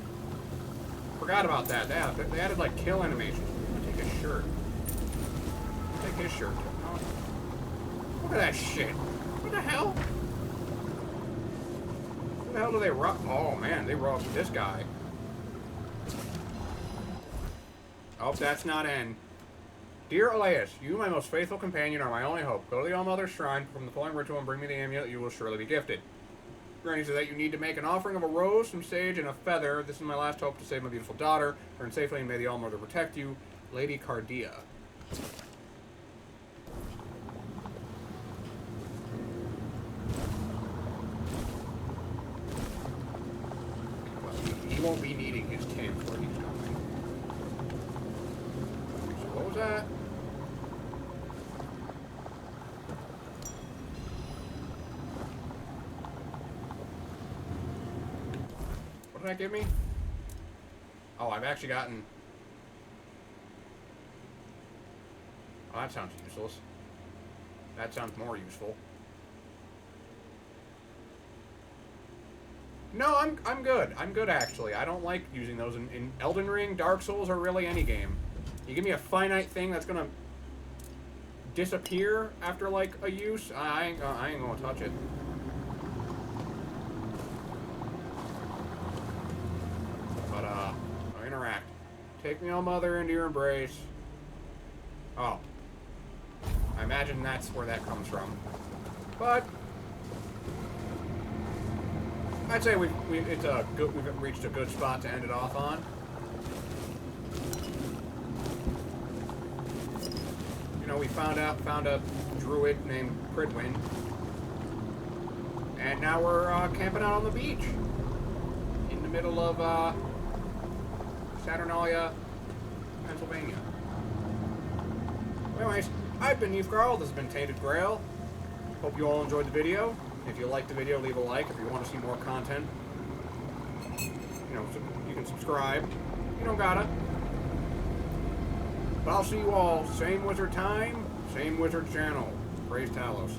forgot about that. They added like kill animation. I'm gonna take his shirt. Take his shirt. Oh. Look at that shit. What the hell? What the hell do they rob? Oh man, they robbed this guy. Oh, that's not N. Dear Elias, you, my most faithful companion, are my only hope. Go to the All-Mother's shrine, perform the following ritual, and bring me the amulet. You will surely be gifted. Granny says that you need to make an offering of a rose, some sage, and a feather. This is my last hope to save my beautiful daughter. Return safely, and may the All-Mother protect you. Lady Cardia. Well, he won't be needing his tin where he's going. So what was that? What did that give me? Oh, I've actually gotten... Oh, that sounds useless. That sounds more useful. No, I'm good. I'm good, actually. I don't like using those in Elden Ring, Dark Souls, or really any game. You give me a finite thing that's gonna disappear after, like, a use, I ain't gonna touch it. But, interact. Take me, oh mother, into your embrace. Oh. I imagine that's where that comes from. But I'd say we've reached a good spot to end it off on. You know, we found a druid named Pridwin, and now we're camping out on the beach in the middle of Saturnalia, Pennsylvania. Anyways, I've been Yyfgarl. This has been Tainted Grail. Hope you all enjoyed the video. If you liked the video, leave a like. If you want to see more content, you know, you can subscribe. You don't gotta. But I'll see you all. Same wizard time, same wizard channel. Praise Talos.